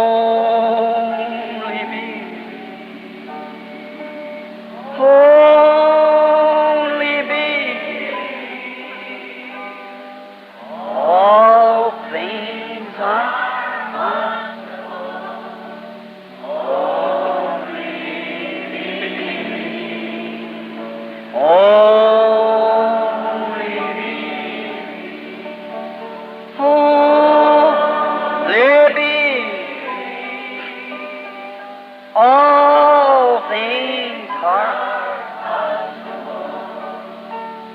Only me. Only me. All things are only me. Only me. All things are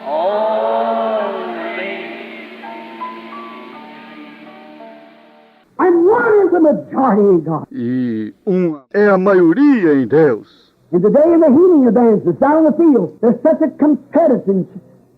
only. And one is the majority in God. E é a maioria em Deus. And today in the healing advances down the field, there's such a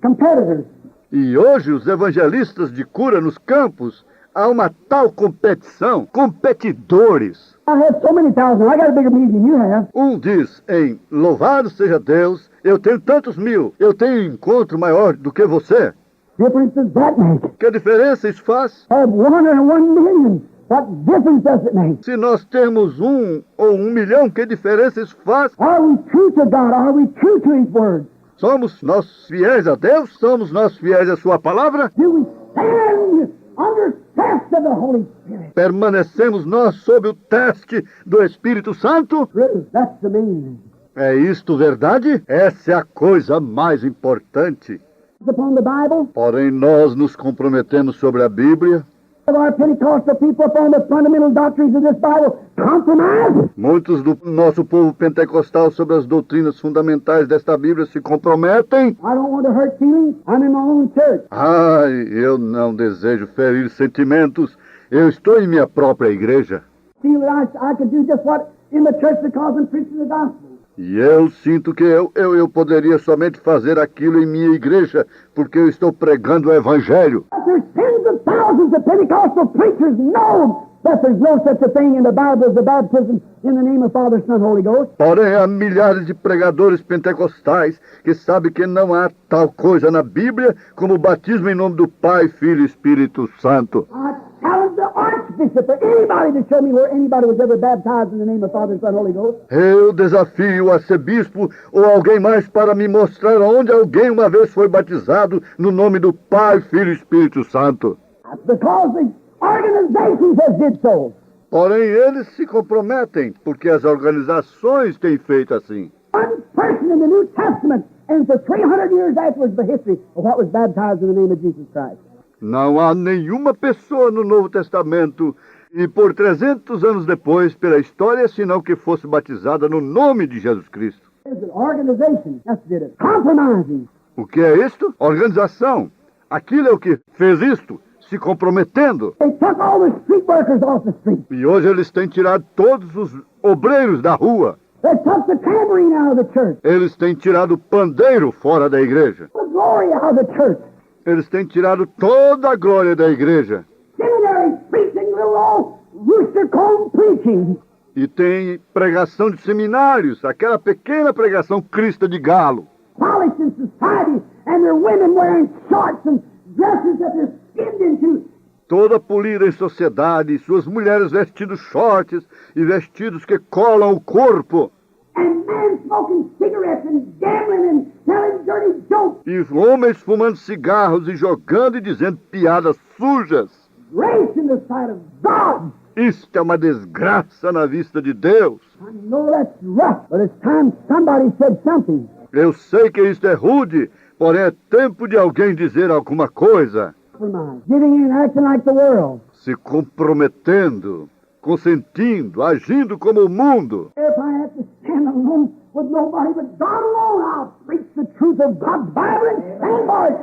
competitors. E hoje os evangelistas de cura nos campos, há uma tal competição, competidores. I have so many thousands. I got a bigger meeting than you have. Diz em louvado seja Deus, eu tenho tantos mil, eu tenho um encontro maior do que você. Difference does that make? Que diferença isso faz? I have 101 million. What difference does it make? Se nós temos 1 ou 1 milhão, que diferença isso faz? Are we true to God? Are we true to His Word? Somos nós fiéis a Deus? Somos nós fiéis à sua palavra? Do we stand under test of the Holy Spirit? Permanecemos nós sob o teste do Espírito Santo? True. That's the main thing. É isto verdade? Essa é a coisa mais importante. Upon the Bible, Porém, nós nos comprometemos sobre a Bíblia. of our Pentecostal people upon the fundamental doctrines of this Bible compromise. Muitos do nosso povo pentecostal sobre as doutrinas fundamentais desta Bíblia se comprometem. I don't want to hurt feelings. I'm in my own church. Ai, eu não desejo ferir sentimentos. Eu estou em minha própria igreja. Feel that I could do just what in the church because I'm preaching the gospel. E eu sinto que eu poderia somente fazer aquilo em minha igreja, porque eu estou pregando o Evangelho. But there's tens of thousands of Pentecostal preachers know that there's no such a thing in the Bible as the baptism in the name of Father, Son, Holy Ghost. Porém, há milhares de pregadores pentecostais que sabem que não há tal coisa na Bíblia como o batismo em nome do Pai, Filho e Espírito Santo. I challenge the Archbishop or anybody to show me where anybody was ever baptized in the name of Father, Son, Holy Ghost. Eu desafio o arcebispo ou alguém mais para me mostrar onde alguém uma vez foi batizado no nome do Pai, Filho e Espírito Santo. Because the organizations have did so. Porém, eles se comprometem, porque as organizações têm feito assim. One person in the New Testament, and for 300 years afterwards, the history of what was baptized in the name of Jesus Christ. Não há nenhuma pessoa no Novo Testamento, e por 300 anos depois, pela história, senão que fosse batizada no nome de Jesus Cristo. There's an organization that did it. Compromising. O que é isto? Organização. Aquilo é o que fez isto, se comprometendo. They took all the street workers off the street. E hoje eles têm tirado todos os obreiros da rua. They took the tambourine out of the church. Eles têm tirado o pandeiro fora da igreja. The glory out of the church. Eles têm tirado toda a glória da igreja. Seminary preaching, little old rooster comb preaching. E tem pregação de seminários, aquela pequena pregação crista de galo. Polished in society, and their women wearing shorts and dresses that they're skinned into. Toda polida em sociedade, suas mulheres vestindo shorts e vestidos que colam o corpo. And men smoking cigarettes and gambling and telling dirty jokes. E homens fumando cigarros e jogando e dizendo piadas sujas. Grace in the sight of God. Isto é uma desgraça na vista de Deus. I know that's rough, but it's time somebody said something. Eu sei que isto é rude, porém é tempo de alguém dizer alguma coisa. Compromise. Giving in, acting like the world. Se comprometendo, consentindo, agindo como o mundo. If I have to stand alone with nobody but God alone, I'll preach the truth of God's Bible and stand for it.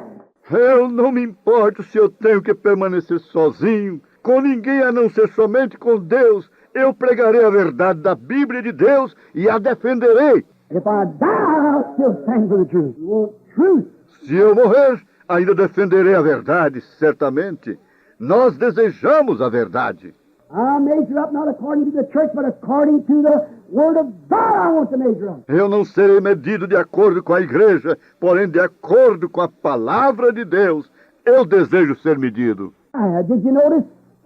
Eu não me importo se eu tenho que permanecer sozinho, com ninguém a não ser somente com Deus. Eu pregarei a verdade da Bíblia de Deus e a defenderei. If I die, I'll still stand for the truth. You want truth? Se eu morrer, ainda defenderei a verdade, certamente. Nós desejamos a verdade. I measure up not according to the church, but according to the Word of God I want to measure up. Eu não serei medido de acordo com a igreja, porém de acordo com a palavra de Deus. Eu desejo ser medido. Did you notice?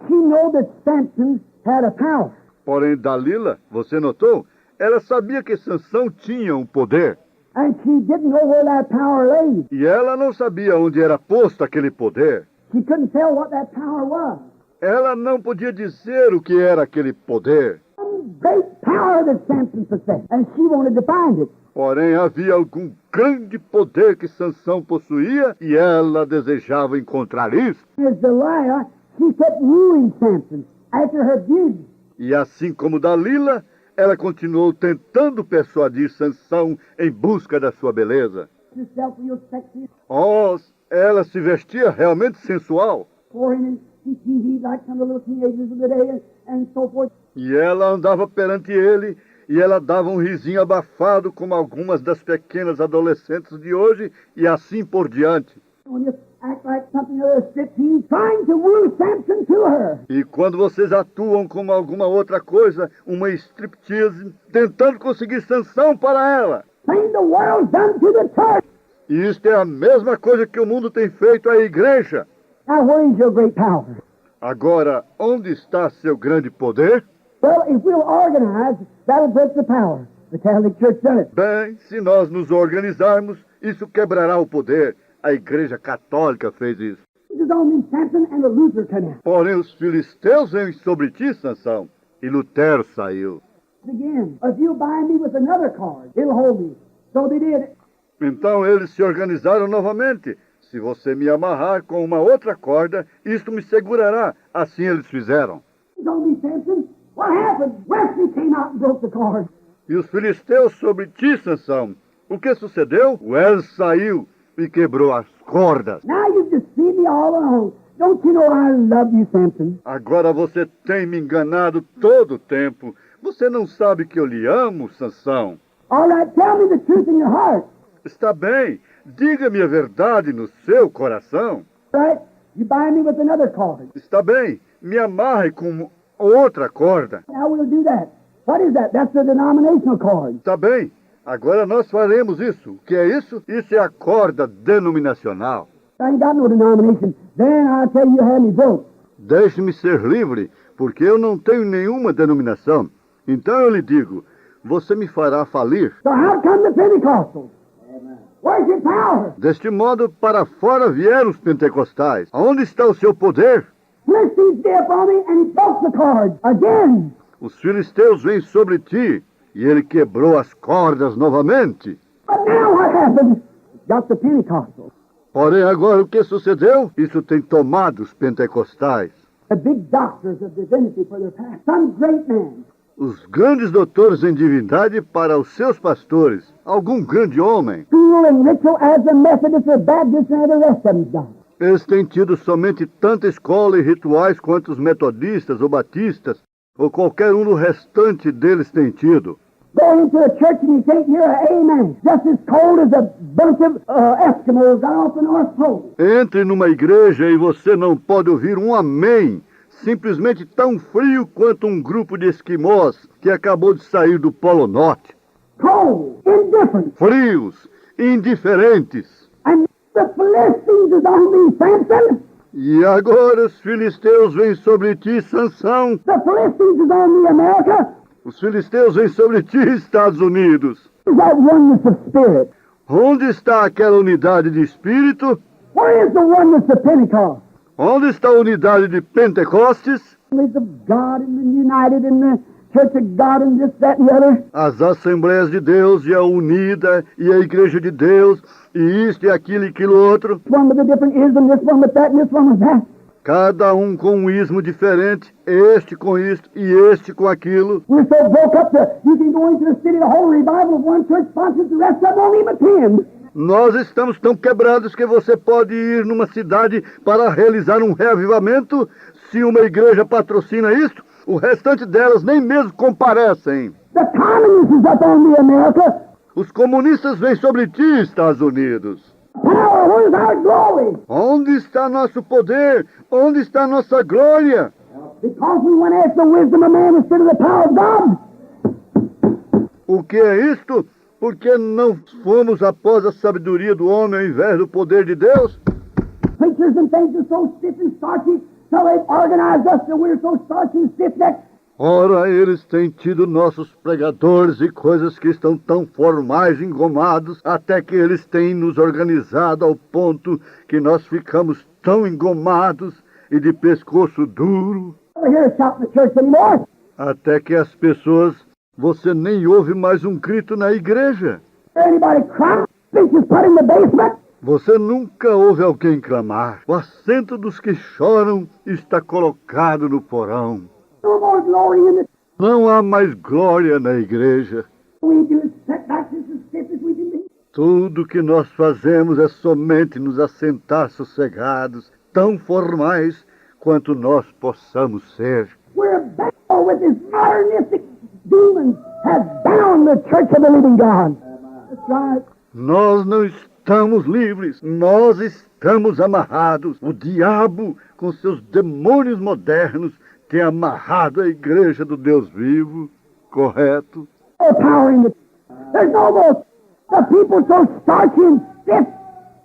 She know that Samson had a power. Porém, Dalila, você notou? Ela sabia que Sansão tinha um poder. And she didn't know where that power lay. E ela não sabia onde era posto aquele poder. She couldn't tell what that power was. Ela não podia dizer o que era aquele poder. Some great power that Samson possessed. And she wanted to find it. Porém, havia algum grande poder que Sansão possuía e ela desejava encontrar isso. As Delilah, she kept wooing Samson after her beauty. E assim como Dalila, ela continuou tentando persuadir Sansão em busca da sua beleza. Herself real sexy. Oh, ela se vestia realmente sensual. Pouring and he like some of the little teenagers of the day and so forth. E ela andava perante ele e ela dava um risinho abafado como algumas das pequenas adolescentes de hoje e assim por diante. When you act like something other striptease, trying to woo Samson to her. E quando vocês atuam como alguma outra coisa, uma striptease, tentando conseguir Sansão para ela. Same the world's done to the church. E isto é a mesma coisa que o mundo tem feito à igreja. Now where is your great power? Agora, onde está seu grande poder? Well, if we'll organize, that'll break the power. The Catholic Church done it. Bem, se nós nos organizarmos, isso quebrará o poder. A igreja católica fez isso. It is only Samson and the Luther canal. Porém, os filisteus vêm sobre ti, Sansão. E Lutero saiu. Again, if you bind me with another card, it'll hold me. So they did. Então eles se organizaram novamente. Se você me amarrar com uma outra corda, isto me segurará. Assim eles fizeram. It's only Samson. What happened? Wesley came out and broke the cord. E os filisteus sobre ti, Sansão. O que sucedeu? Wesley saiu e quebrou as cordas. Now you've deceived me all along. Don't you know I love you, Samson? Agora você tem me enganado todo o tempo. Você não sabe que eu lhe amo, Sansão. All right, tell me the truth in your heart. Está bem, diga-me a verdade no seu coração. Right? You bind me with another cord. Está bem, me amarre com outra corda. Now we'll do that. What is that? That's the denominational cord. Está bem, agora nós faremos isso. O que é isso? Isso é a corda denominacional. I ain't got no denomination. Then I'll tell you how me broke. Deixe-me ser livre, porque eu não tenho nenhuma denominação. Então eu lhe digo, você me fará falir. So how come the Pentecostals? Where's your power? Deste modo, para fora vieram os pentecostais. Aonde está o seu poder? Philistines stay up on me and he broke the cord again. Os filisteus vêm sobre ti, e ele quebrou as cordas novamente. But now what happened? It got the Pentecostals. Porém, agora o que sucedeu? Isso tem tomado os pentecostais. The big doctors of divinity for their past. Some great man. Os grandes doutores em divindade para os seus pastores. Algum grande homem. School and ritual as the Methodists or Baptists and the rest of them done. Eles têm tido somente tanta escola e rituais quanto os metodistas ou batistas, ou qualquer um do restante deles tem tido. Go into a church and you think you're an amen. Just as cold as a bunch of Eskimos down off the North Pole. Entre numa igreja e você não pode ouvir um amém. Simplesmente tão frio quanto um grupo de esquimós que acabou de sair do Polo Norte. Cold, indifferent. Frios, indiferentes. And the Philistines is on me, Samson. E agora os filisteus vêm sobre ti, Sansão. The Philistines is on me, America. Os filisteus vêm sobre ti, Estados Unidos. Is that oneness of spirit? Onde está aquela unidade de espírito? Where is the oneness of Pentecost? Onde está a unidade de Pentecostes? Assemblies of God and the united and the Church of God and this, that, and the other. As Assembleias de Deus e a Unida e a Igreja de Deus e isto e aquilo e aquilo outro. One with a different ism, this one with that, and this one with that. Cada um com um ismo diferente, este com isto e este com aquilo. We're so broke up that you can go into the city, the whole revival of one church sponsors, the rest of them won't even attend. Nós estamos tão quebrados que você pode ir numa cidade para realizar um reavivamento. Se uma igreja patrocina isto, o restante delas nem mesmo comparecem. The communists is up on me, America. Os comunistas vêm sobre ti, Estados Unidos. Power, where's our glory? Onde está nosso poder? Onde está nossa glória? Because we went after the wisdom of man instead of the power of God. O que é isto? Porque não fomos após a sabedoria do homem ao invés do poder de Deus? Preachers and things are so stiff and starchy, so they've organized us so we're so starchy and stiff-necked Ora, eles têm tido nossos pregadores e coisas que estão tão formais e engomados, até que eles têm nos organizado ao ponto que nós ficamos tão engomados e de pescoço duro, I don't hear a shout in the church anymore. até que as pessoas, você nem ouve mais um grito na igreja. Anybody crying? Preachers put in the basement. Você nunca ouve alguém clamar. O assento dos que choram está colocado no porão. No more glory in the Não há mais glória na igreja. we do is set back just as stiff as we can be. Tudo que nós fazemos é somente nos assentar sossegados, tão formais quanto nós possamos ser. We're bound with this modernistic demons have bound the church of the living God. That's right. Nós não estamos livres, nós estamos amarrados. O diabo, com seus demônios modernos, tem amarrado a igreja do Deus vivo, correto? No power in the there's no more the people so starchy and stiff.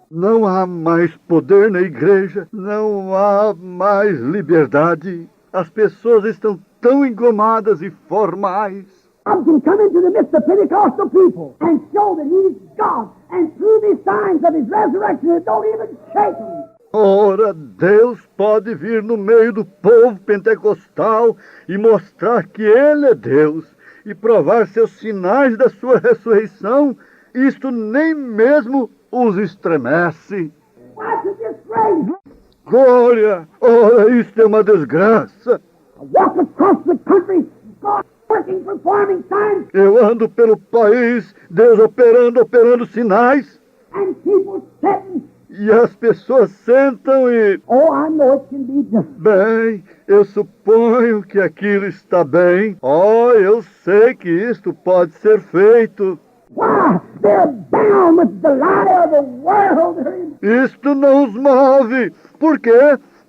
Não há mais poder na igreja, não há mais liberdade. As pessoas estão tão engomadas e formais. God can come into the midst of Pentecostal people and show that He is God and through these signs of His resurrection that don't even shake them. Ora, Deus pode vir no meio do povo pentecostal e mostrar que Ele é Deus e provar seus sinais da sua ressurreição. Isto nem mesmo os estremece. What's a disgrace? Glória! Ora, isto é uma desgraça. I walk across the country, God working, performing signs, Eu ando pelo país, Deus operando sinais, and people sitting. e as pessoas sentam e... Oh, I know it can be done. Bem, eu suponho que aquilo está bem. Oh, eu sei que isto pode ser feito. Why? They're bound with the lie of the world. They're in Isto não os move, porque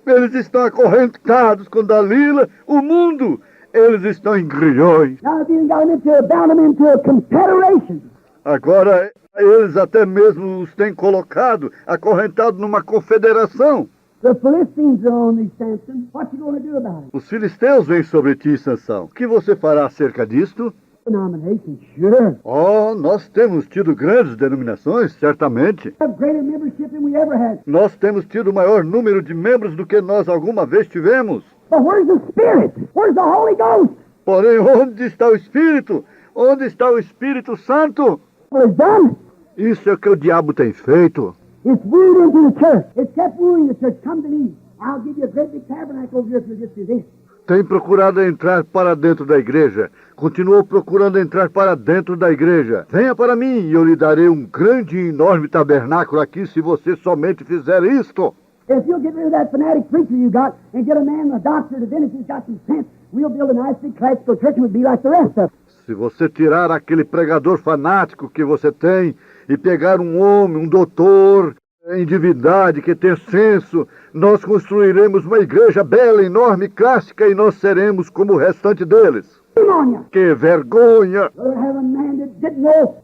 eles estão acorrentados com Dalila, o mundo. Eles estão em grilhões. Now, if you got them into, bound them into a confederation. Agora, eles até mesmo os têm colocado acorrentados numa confederação. The Philistines are on these, Samson. What you going to do about it? Os filisteus vêm sobre ti, Sansão. O que você fará acerca disto? Denomination, sure. Oh, nós temos tido grandes denominações, certamente. Have greater membership than we ever had. Nós temos tido maior número de membros do que nós alguma vez tivemos. But where's the Spirit? Where's the Holy Ghost? Porém, onde está o Espírito? Onde está o Espírito Santo? What it's done? Isso é o que o diabo tem feito. It's wooed into the church. It's kept wooing the church. Come to me. I'll give you a great big tabernacle over here if you'll just do this. Tem procurado entrar para dentro da igreja. Continuou procurando entrar para dentro da igreja. Venha para mim e eu lhe darei um grande e enorme tabernáculo aqui se você somente fizer isto. If you'll get rid of that fanatic preacher you got and get a man, a doctor, to finish who's got some sense, we'll build a nice big classical church and we'll be like the rest of them. Se você tirar aquele pregador fanático que você tem e pegar um homem, um doutor em divindade que tem senso, nós construiremos uma igreja bela, enorme, clássica e nós seremos como o restante deles. Shame on you. Que vergonha! Rather have a man that didn't know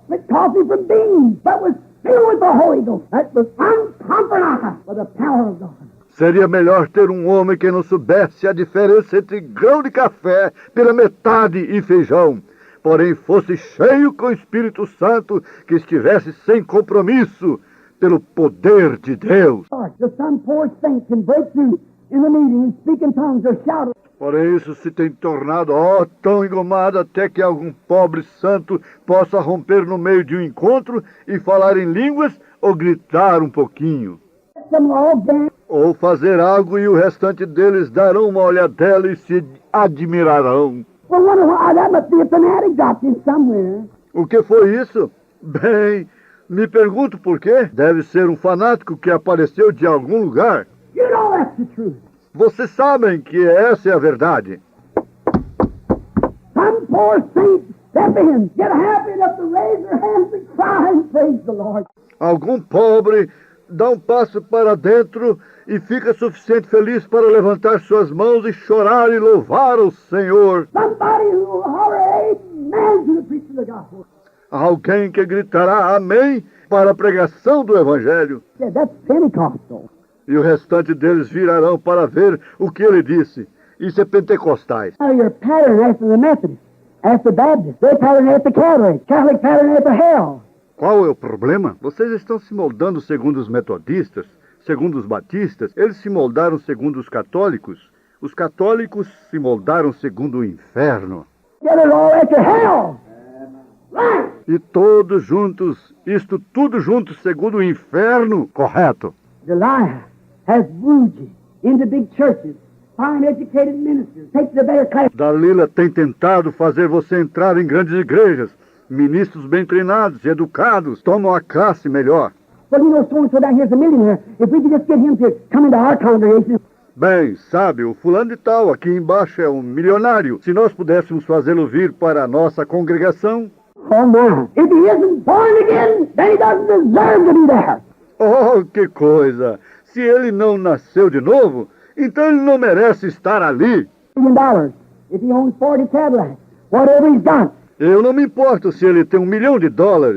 split coffee from beans, but was filled with the Holy Ghost. That was uncompromised by the power of God. Seria melhor ter um homem que não soubesse a diferença entre grão de café pela metade e feijão, porém fosse cheio com o Espírito Santo, que estivesse sem compromisso pelo poder de Deus. The some poor saint can break through in the meeting and speak in tongues or shout. Porém isso se tem tornado, tão engomado até que algum pobre santo possa romper no meio de um encontro e falar em línguas ou gritar um pouquinho. Some are all damned. Ou fazer algo e o restante deles darão uma olhadela e se admirarão. Well, wonder why that must be a fanatic dropped in somewhere. O que foi isso? Bem, me pergunto por quê. Deve ser um fanático que apareceu de algum lugar. You know that's the truth. Vocês sabem que essa é a verdade. Some poor saint step in, get happy enough to raise their hands and cry and praise the Lord. Algum pobre dá um passo para dentro e fica suficiente feliz para levantar suas mãos e chorar e louvar o Senhor. Somebody who will holler amen to the preaching of the gospel. Alguém que gritará amém para a pregação do Evangelho. Yeah, that's Pentecostal. E o restante deles virarão para ver o que ele disse. Isso é pentecostais. Now you're patterned after the Methodists, after the Baptists. They're patterned after Catholic. Catholic patterned after hell. Qual é o problema? Vocês estão se moldando segundo os metodistas, segundo os batistas. Eles se moldaram segundo os católicos. Os católicos se moldaram segundo o inferno. Get it all after hell. Right. E todos juntos, isto tudo juntos segundo o inferno, correto? Delilah has wooed you into big churches, fine educated ministers, take the better class. Dalila tem tentado fazer você entrar em grandes igrejas. Ministros bem treinados e educados tomam a classe melhor. Well, you know, so-and-so down here's a millionaire. If we could just get him to come into our congregation. Bem, sabe, o fulano de tal aqui embaixo é um milionário. Se nós pudéssemos fazê-lo vir para a nossa congregação... Oh, my. If he isn't born again, then he doesn't deserve to be there. Oh, que coisa! Se ele não nasceu de novo, então ele não merece estar ali. $1 million. If he owns 40 Cadillacs, whatever he's got. Eu não me importo se ele tem $1 milhão,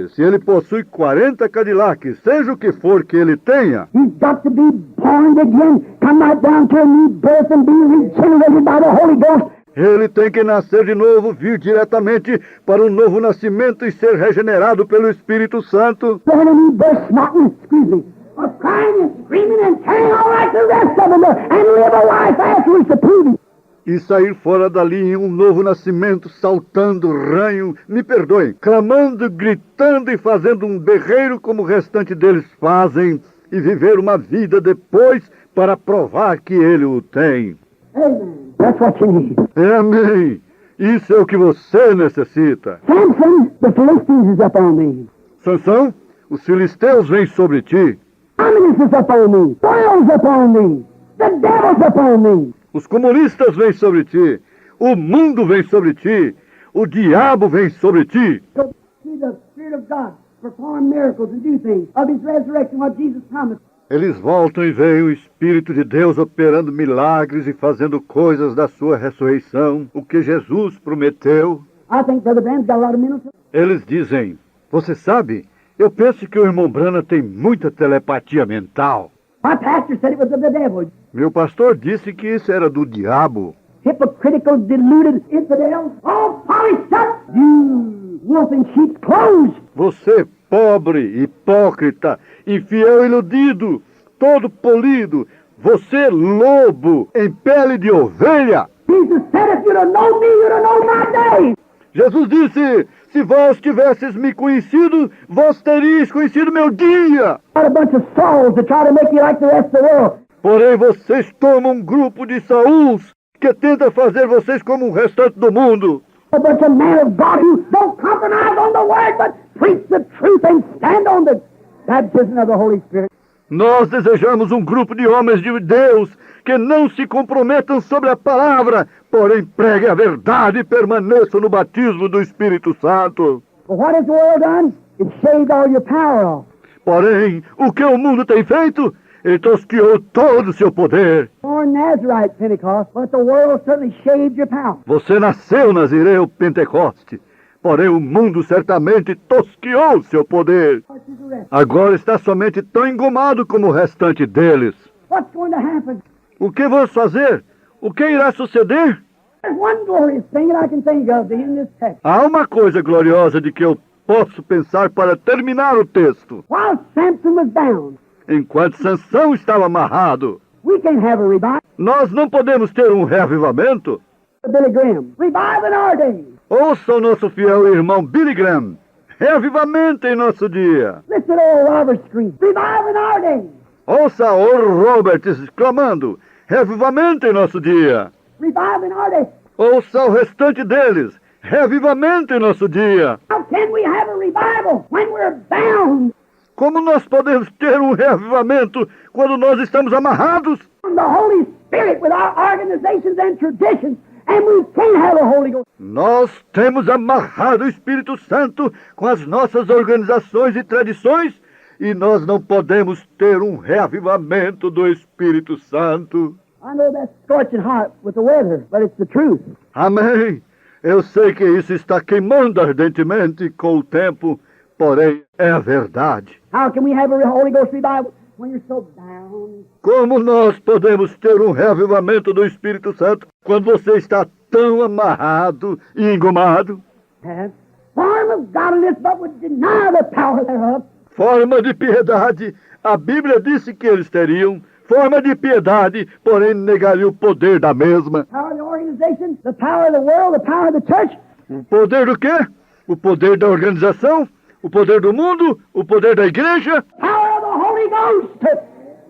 se ele possui 40 Cadillacs, seja o que for que ele tenha. He's got to be born again, come right down to a new birth and be regenerated by the Holy Ghost. Ele tem que nascer de novo, vir diretamente para um novo nascimento e ser regenerado pelo Espírito Santo. Born a new birth, smarting, excuse me, or crying and screaming and tearing all like the rest of them, and live a life afterwards to prove it. E sair fora dali em um novo nascimento, saltando, ranho, me perdoem, clamando, gritando e fazendo um berreiro como o restante deles fazem, e viver uma vida depois para provar que ele o tem. Amen. That's what you need. Amém. Isso é o que você necessita. Samson, the Philistines is upon me. Sansão, os filisteus vêm sobre ti. Communists is upon me. World's upon me. The devil's upon me. Os comunistas vêm sobre ti. O mundo vem sobre ti. O diabo vem sobre ti. So see the Spirit of God perform miracles and do things of His resurrection, what Jesus promised. Eles voltam e veem o Espírito de Deus operando milagres e fazendo coisas da sua ressurreição, o que Jesus prometeu. I think Brother Branham's got a lot of mental. Eles dizem, você sabe, eu penso que o irmão Branham tem muita telepatia mental. My pastor said it was of the devil. Meu pastor disse que isso era do diabo. Hypocritical, deluded infidels, all polished up. You wolf in sheep's clothes. Você, pobre, hipócrita, infiel e iludido, todo polido, você, lobo, em pele de ovelha. Jesus said, if you don't know me, you don't know my day. Jesus disse, se vós tivesses me conhecido, vós teríeis conhecido meu dia. Got a bunch of souls that try to make you like the rest of the world. Porém, vocês tomam um grupo de Saúls que tenta fazer vocês como o restante do mundo. A bunch of men of God who don't compromise on the word, but preach the truth and stand on the baptism of the Holy Spirit. Nós desejamos um grupo de homens de Deus que não se comprometam sobre a palavra, porém preguem a verdade e permaneçam no batismo do Espírito Santo. But what has the world done? It shaved all your power off. Porém, o que o mundo tem feito? Ele tosquiou todo o seu poder. Born Nazarite Pentecost, but the world certainly shaved your power. Você nasceu Nazireu Pentecoste, porém o mundo certamente tosquiou seu poder. What is the rest? Agora está somente tão engomado como o restante deles. What's going to happen? O que vamos fazer? O que irá suceder? There's one glorious thing that I can think of in this text. Há uma coisa gloriosa de que eu posso pensar para terminar o texto. While Samson was bound, Enquanto Sansão estava amarrado, we can't have a revival. nós não podemos ter um reavivamento. Billy Graham, revive in our day. Ouça o nosso fiel irmão Billy Graham. Reavivamento em nosso dia. Listen to old Robert Scream, revive in our day. Ouça o Roberts exclamando. Reavivamento em nosso dia. Revive in our day. Ouça o restante deles. Reavivamento em nosso dia. How can we have a revival when we're bound? Como nós podemos ter um reavivamento quando nós estamos amarrados? From the Holy Spirit with our organizations and traditions, and we can't have a Holy Ghost. Nós temos amarrado o Espírito Santo com as nossas organizações e tradições e nós não podemos ter um reavivamento do Espírito Santo. I know that's scorching hot with the weather, but it's the truth. Amém. Eu sei que isso está queimando ardentemente com o tempo, porém é a verdade. How can we have a Holy Ghost revival when you're so down. Como nós podemos ter um reavivamento do Espírito Santo quando você está tão amarrado e engomado? Have form of godliness, but would deny the power thereof. Forma de piedade, a Bíblia disse que eles teriam. Forma de piedade, porém negaria o poder da mesma. Power of the organization, the power of the world, the power of the church. O poder do quê? O poder da organização? O poder do mundo? O poder da igreja? Power of the Holy Ghost.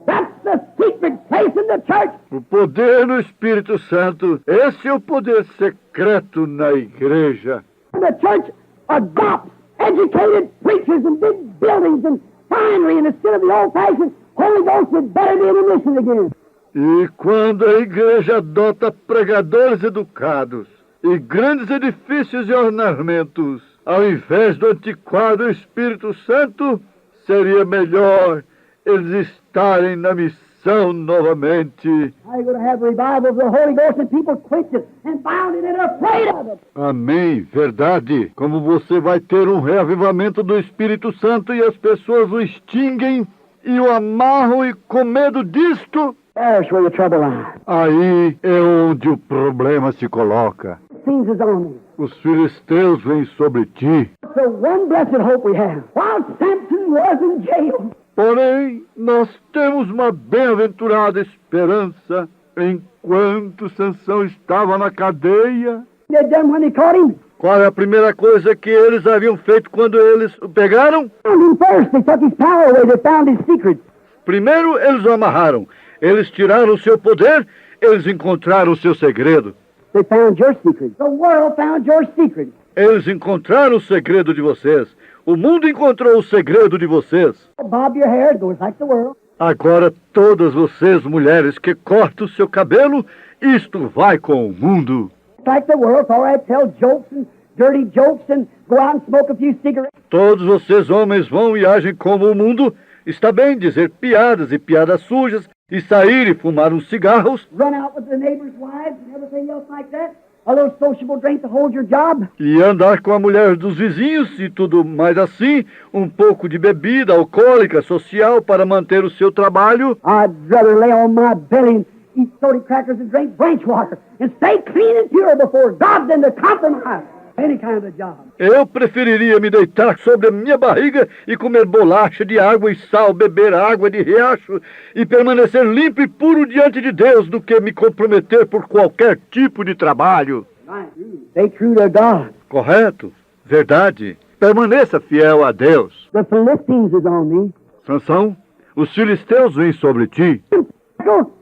That's the secret place in the church. O poder do Espírito Santo. Esse é o poder secreto na igreja. The church adopts educated preachers and big buildings and finery, and instead of the old-fashioned Holy Ghost had better be in the mission again. E quando a igreja adota pregadores educados e grandes edifícios e ornamentos, ao invés do antiquado Espírito Santo, seria melhor eles estarem na missão novamente. How are you going to have revival of the Holy Ghost and people quench it and bound it and are afraid of it? Amém, verdade. Como você vai ter um reavivamento do Espírito Santo e as pessoas o extinguem e o amarram e com medo disto, There's where the trouble lies. aí é onde o problema se coloca. Things is on me. Os filisteus vêm sobre ti. It's the one blessed hope we have. While Samson was in jail, Porém, nós temos uma bem-aventurada esperança enquanto Sansão estava na cadeia. they'd done when they caught him. Qual é a primeira coisa que eles haviam feito quando eles o pegaram? Found him first. They took his power away. They found his secrets. Primeiro, eles o amarraram. Eles tiraram o seu poder, eles encontraram o seu segredo. They found your secrets. The world found your secrets. Eles encontraram o segredo de vocês. O mundo encontrou o segredo de vocês. Bob your hair, it goes like the world. Agora, todas vocês, mulheres que cortam o seu cabelo, isto vai com o mundo. It's like the world. It's all right, tell jokes and dirty jokes and go out and smoke a few cigarettes. Todos vocês, homens, vão e agem como o mundo. Está bem dizer piadas e piadas sujas, e sair e fumar uns cigarros, Run out with the neighbors' wives and everything else like that. A little sociable drink to hold your job. e andar com a mulher dos vizinhos e tudo mais assim, um pouco de bebida alcoólica social para manter o seu trabalho. I'd rather lay on my belly and eat soda crackers and drink branch water and stay clean and pure before God than to compromise any kind of a job. Eu preferiria me deitar sobre a minha barriga e comer bolacha de água e sal, beber água de riacho e permanecer limpo e puro diante de Deus do que me comprometer por qualquer tipo de trabalho. Right. Stay true to God. Correto? Verdade. Permaneça fiel a Deus. The Philistines is on me. Sansão, os filisteus vêm sobre ti.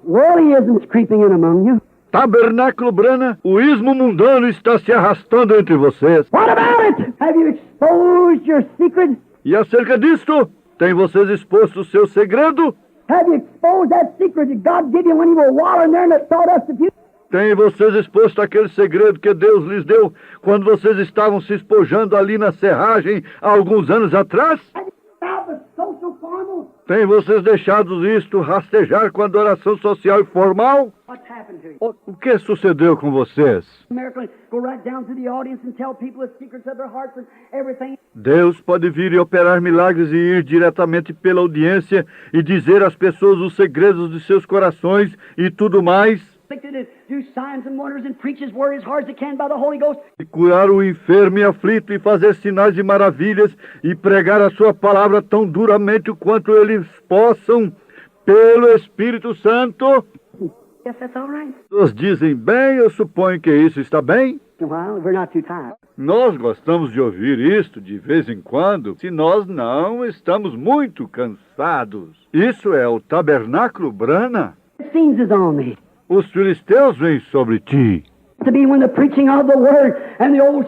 Worldlyism is creeping in among you. Tabernáculo Brana, o ismo mundano está se arrastando entre vocês. What about it? Have you exposed your secret? E acerca disto, tem vocês exposto o seu segredo? Have you exposed that secret that God gave you when you were wallowing there in the sawdust of you? Tem vocês exposto aquele segredo que Deus lhes deu quando vocês estavam se espojando ali na serragem há alguns anos atrás? Have you found the social formal? Tem vocês deixado isto rastejar com a adoração social e formal? What's happened to you? O que sucedeu com vocês? Miracle, go right down to the audience and tell people the secrets of their hearts and everything. Deus pode vir e operar milagres e ir diretamente pela audiência e dizer às pessoas os segredos de seus corações e tudo mais. To do signs and wonders and preach His word as hard as He can by the Holy Ghost. E curar o enfermo e aflito e fazer sinais e maravilhas e pregar a sua palavra tão duramente quanto eles possam pelo Espírito Santo. Yes, that's all right. Todos dizem bem, eu suponho que isso está bem. Well, we're not too tired. Nós gostamos de ouvir isto de vez em quando, se nós não estamos muito cansados. Isso é o tabernáculo Brana. The scenes is on me. Os filisteus vêm sobre ti. To be when the preaching of the word and the old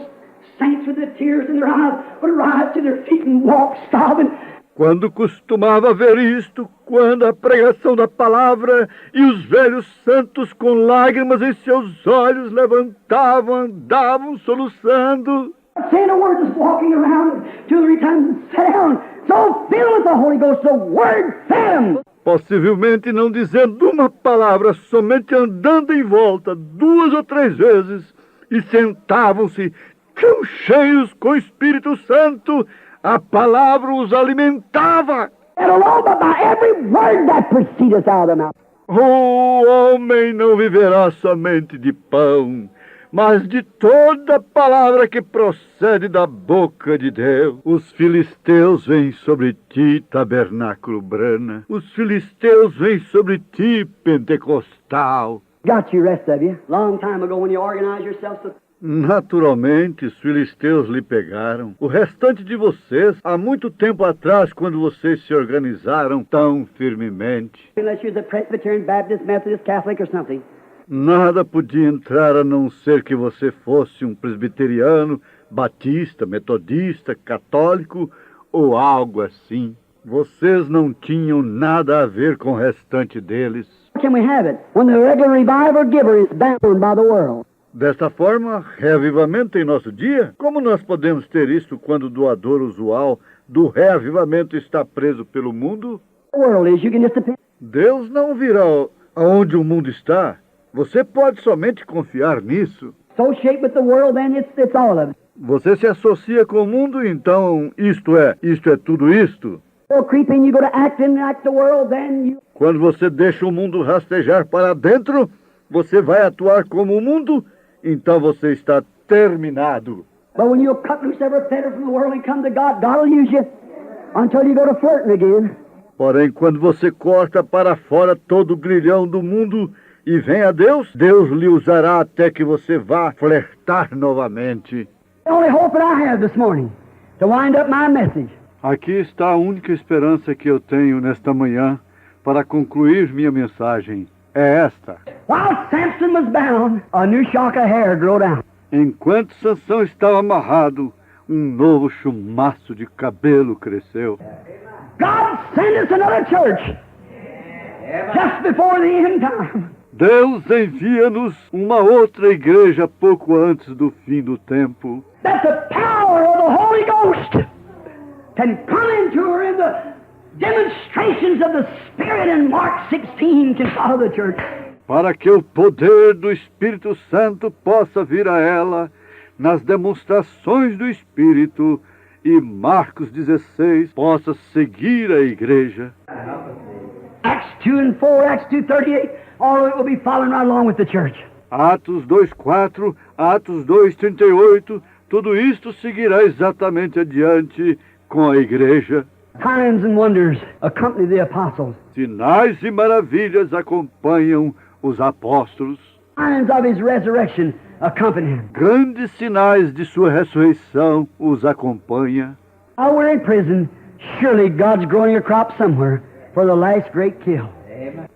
saints with the tears in their eyes would rise to their feet and walk sobbing. Quando costumava ver isto, quando a pregação da palavra e os velhos santos com lágrimas em seus olhos levantavam, andavam soluçando. Saying a word, just walking around 2 or 3 times and sat down. So filled with the Holy Ghost, the word fed them. Possivelmente não dizendo uma palavra, somente andando em volta 2 ou 3 vezes, e sentavam-se tão cheios com o Espírito Santo, a palavra os alimentava. And alone, but by every word that proceedeth out of the mouth. O homem não viverá somente de pão, mas de toda palavra que procede da boca de Deus. Os filisteus vêm sobre ti, tabernáculo Brana. Os filisteus vêm sobre ti, pentecostal. Got you, rest of you. Long time ago when you organized yourselves to... Naturalmente, os filisteus lhe pegaram. O restante de vocês, há muito tempo atrás, quando vocês se organizaram tão firmemente. Unless you're the Presbyterian, Baptist, Methodist, Catholic or something. Nada podia entrar a não ser que você fosse um presbiteriano, batista, metodista, católico ou algo assim. Vocês não tinham nada a ver com o restante deles. How can we have it when the regular revival giver is bound by the world? Desta forma, reavivamento em nosso dia? Como nós podemos ter isto quando o doador usual do reavivamento está preso pelo mundo? The world is, you can just depend. Deus não virá aonde o mundo está. Você pode somente confiar nisso. Associate with the world, then it's all of it. Você se associa com o mundo, então isto é tudo isto. So creeping, you go to act like the world, then you... Quando você deixa o mundo rastejar para dentro, você vai atuar como o mundo, então você está terminado. But when you cut loose every fetter from the world and come to God, God will use you until you go to flirting again. Porém, quando você corta para fora todo o grilhão do mundo e vem a Deus, Deus lhe usará até que você vá flertar novamente. The only hope that I have this morning to wind up my message. Aqui está a única esperança que eu tenho nesta manhã para concluir minha mensagem. É esta. While Samson was bound, a new shock of hair grew down. Enquanto Sansão estava amarrado, um novo chumaço de cabelo cresceu. God send us another church just before the end time. Deus envia-nos uma outra igreja pouco antes do fim do tempo. That the power of the Holy Ghost can come into her in the demonstrations of the Spirit in Mark 16 can follow the church. Para que o poder do Espírito Santo possa vir a ela nas demonstrações do Espírito e Marcos 16 possa seguir a igreja. Acts 2 and 4, Acts 2:38, all of it will be following right along with the church. Atos 2:4, Atos 2:38, tudo isto seguirá exatamente adiante com a igreja. Signs and wonders accompany the apostles. Sinais e maravilhas acompanham os apóstolos. Signs of his resurrection accompany him. Grandes sinais de sua ressurreição os acompanha. While we're in prison, surely God's growing a crop somewhere for the last great kill.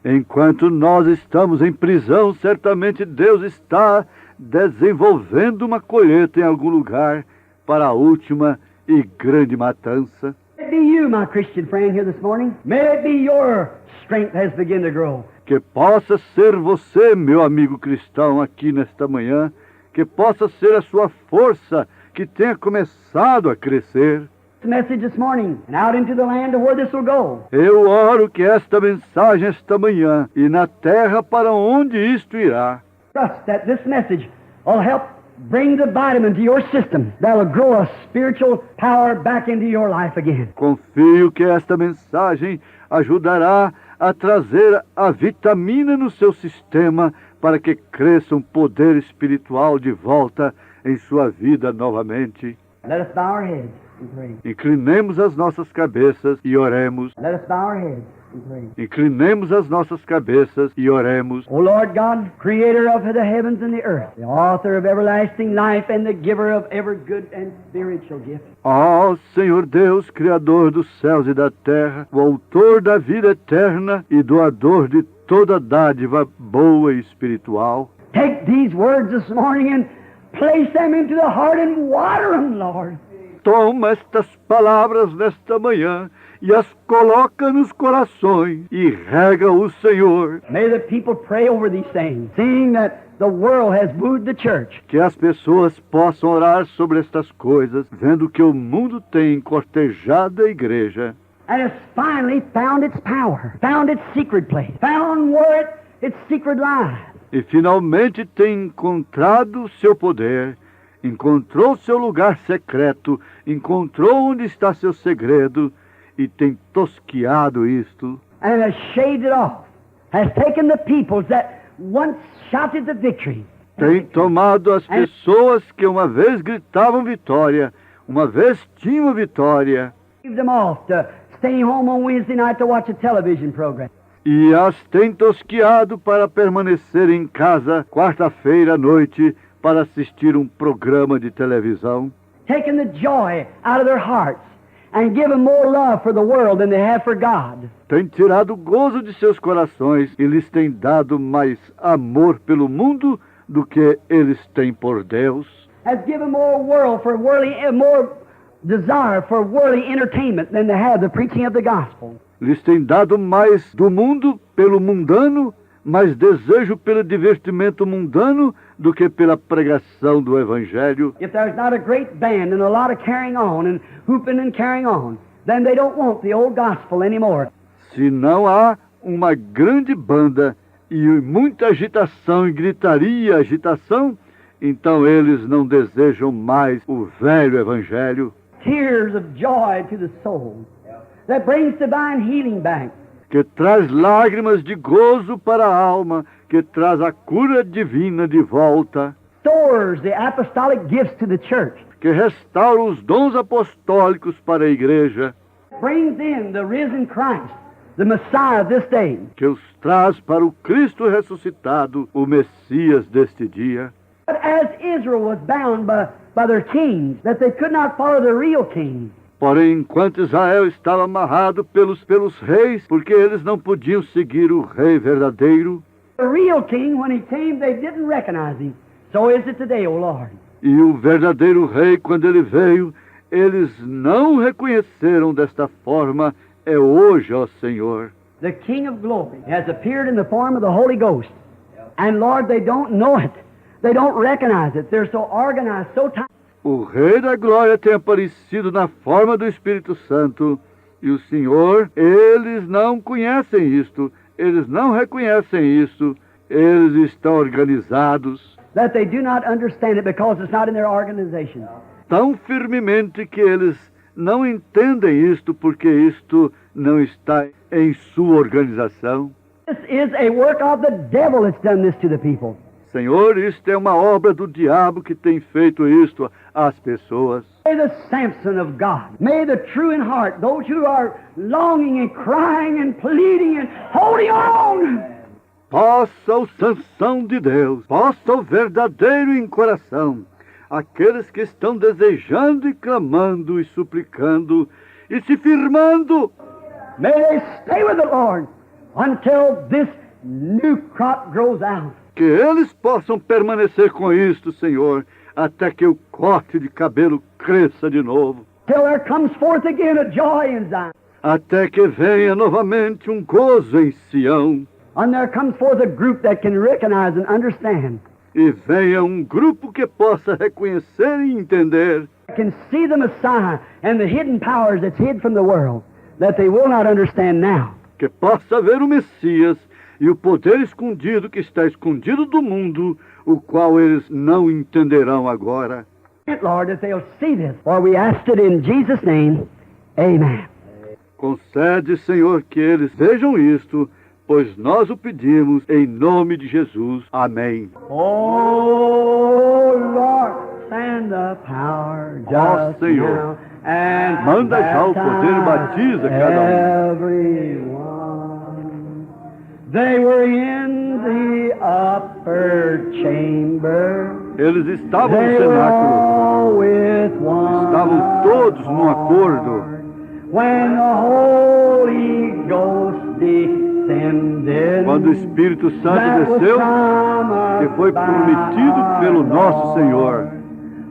Enquanto nós estamos em prisão, certamente Deus está desenvolvendo uma colheita em algum lugar para a última e grande matança. May it be you, my Christian friend, here this morning. May it be your strength has begun to grow. Que possa ser você, meu amigo cristão, aqui nesta manhã, que possa ser a sua força que tenha começado a crescer. Message this morning and out into the land of where this will go. Eu oro que esta mensagem esta manhã e na terra para onde isto irá. Trust that this message will help bring the vitamin to your system that will grow a spiritual power back into your life again. Confio que esta mensagem ajudará a trazer a vitamina no seu sistema para que cresça um poder espiritual de volta em sua vida novamente. Let us bow our heads and pray. Inclinemos as nossas cabeças e oremos. Let us bow our heads and pray. Inclinemos as nossas cabeças e oremos. O Lord God, creator of the heavens and the earth, the author of everlasting life and the giver of every good and spiritual gift. Ó Senhor Deus, Criador dos céus e da terra, o autor da vida eterna e doador de toda dádiva boa e espiritual. Take these words this morning and place them into the heart and water them, Lord. Toma estas palavras nesta manhã e as coloca nos corações e rega-os, Senhor. May the people pray over these things, seeing that the world has moved the church. Que as pessoas possam orar sobre estas coisas, vendo que o mundo tem cortejado a igreja. And has finally found its power, found its secret place, found where its secret lies. E finalmente tem encontrado seu poder, encontrou seu lugar secreto, encontrou onde está seu segredo, e tem tosquiado isto, and has shaved it off, has taken the peoples that once shouted the victory, tem tomado as pessoas que uma vez gritavam vitória, uma vez tinham vitória, shaved them off to stay home on Wednesday night to watch a television program. e as tem tosquiado para permanecer em casa quarta-feira à noite para assistir um programa de televisão, Taken the joy out of their hearts and given more love for the world than they have for God. tem tirado o gozo de seus corações e lhes tem dado mais amor pelo mundo do que eles têm por Deus. Has given more desire for worldly entertainment than they have the preaching of the gospel. Lhes tem dado mais do mundo pelo mundano, mais desejo pelo divertimento mundano do que pela pregação do Evangelho. If there's not a great band and a lot of carrying on and whooping and carrying on, then they don't want the old gospel anymore. Se não há uma grande banda e muita agitação e gritaria, agitação, então eles não desejam mais o velho Evangelho, Tears of joy to the soul that brings divine healing back. que traz lágrimas de gozo para a alma, que traz a cura divina de volta, Restores the apostolic gifts to the church. que restaura os dons apostólicos para a igreja, Brings in the risen Christ, the Messiah of this day. que os traz para o Cristo ressuscitado, o Messias deste dia. But as Israel was bound by their kings, that they could not follow the real king, Porém, enquanto Israel estava amarrado pelos reis, porque eles não podiam seguir o rei verdadeiro, the real king, when he came, they didn't recognize him. So is it today, O Lord. e o verdadeiro rei, quando ele veio, eles não o reconheceram desta forma, é hoje, ó Senhor. The King of Glory has appeared in the form of the Holy Ghost. And Lord, they don't know it. They don't recognize it. They're so organized, so tight. O Rei da Glória tem aparecido na forma do Espírito Santo, e o Senhor, eles não conhecem isto, eles não reconhecem isto, eles estão organizados That they do not understand it because it's not in their organization. tão firmemente que eles não entendem isto, porque isto não está em sua organização. This is a work of the devil that's done this to the people. Senhor, isto é uma obra do diabo que tem feito isto às pessoas. May the Samson of God, may the true in heart, those who are longing and crying and pleading and holding on, Possa o Sansão de Deus, possa o verdadeiro em coração, aqueles que estão desejando e clamando e suplicando e se firmando, may they stay with the Lord until this new crop grows out. que eles possam permanecer com isto, Senhor, até que o corte de cabelo cresça de novo, Till there comes forth again a joy in Zion. até que venha novamente um gozo em Sião, And there comes forth a group that can recognize and understand, e venha um grupo que possa reconhecer e entender, can see the Messiah and the hidden powers that's hid from the world that they will not understand now. que possa ver o Messias e o poder escondido que está escondido do mundo, o qual eles não entenderão agora. Lord, that they'll see this. For we ask it in Jesus' name. Amen. Concede, Senhor, que eles vejam isto, pois nós o pedimos em nome de Jesus. Amém. Oh, Lord, send the power just Senhor, now and manda já o poder e batiza cada everyone. They were in the upper chamber. Eles estavam no They were cenáculo, all with one estavam todos num acordo. accord. When the Holy Ghost descended, Quando o Espírito Santo that was desceu, promised que foi prometido by pelo nosso Senhor.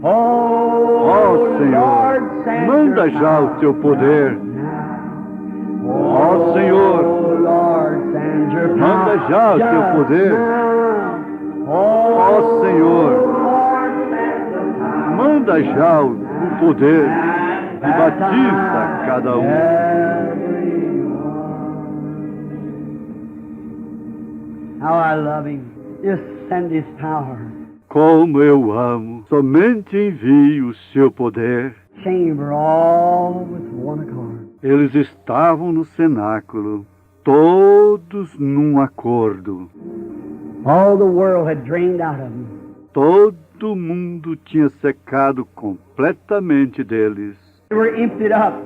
Oh, Ó Senhor, Lord, send manda your já o teu poder. Ó Senhor, Lord, send your manda power já o teu just poder. now. Ó Senhor, Lord, send the power manda já o poder e batiza cada um. How I love him. Just send his power. Como eu amo, somente envie o seu poder. Chamber all with one accord. Eles estavam no cenáculo, todos num acordo. All the world had drained out of them. Todo mundo tinha secado completamente deles. They were emptied up,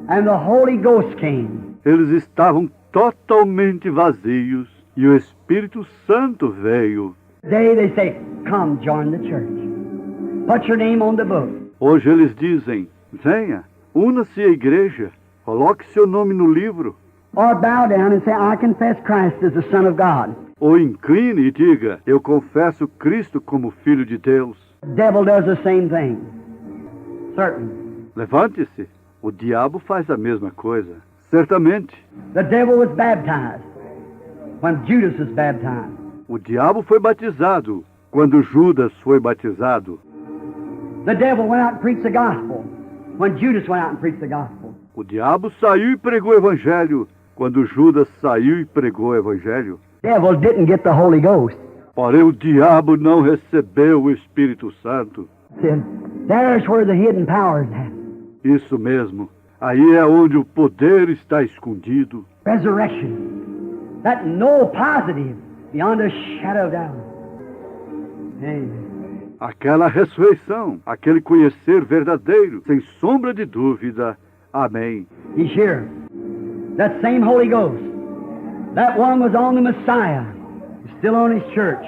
and the Holy Ghost came. Eles estavam totalmente vazios e o Espírito Santo veio. Today they say, come join the church. Put your name on the book. Hoje eles dizem, venha, una-se à igreja, coloque seu nome no livro. Or bow down and say, I confess Christ as the Son of God. Ou incline e diga, eu confesso Cristo como Filho de Deus. The devil does the same thing. Certain. Levante-se, o diabo faz a mesma coisa. Certamente, The devil was baptized when Judas was baptized. o diabo foi batizado quando Judas foi batizado. The devil went out and preached the gospel when Judas went out and preached the gospel. O diabo saiu e pregou o evangelho quando Judas saiu e pregou o evangelho. The devil didn't get the Holy Ghost. Porém, o diabo não recebeu o Espírito Santo. Said, there's where the hidden power is at. Isso mesmo. Aí é onde o poder está escondido. Resurrection. That no positive beyond a shadow of doubt. Amen. Aquela ressurreição, aquele conhecer verdadeiro, sem sombra de dúvida. Amém. He's here. That same Holy Ghost. That one was on the Messiah. He's still on his church.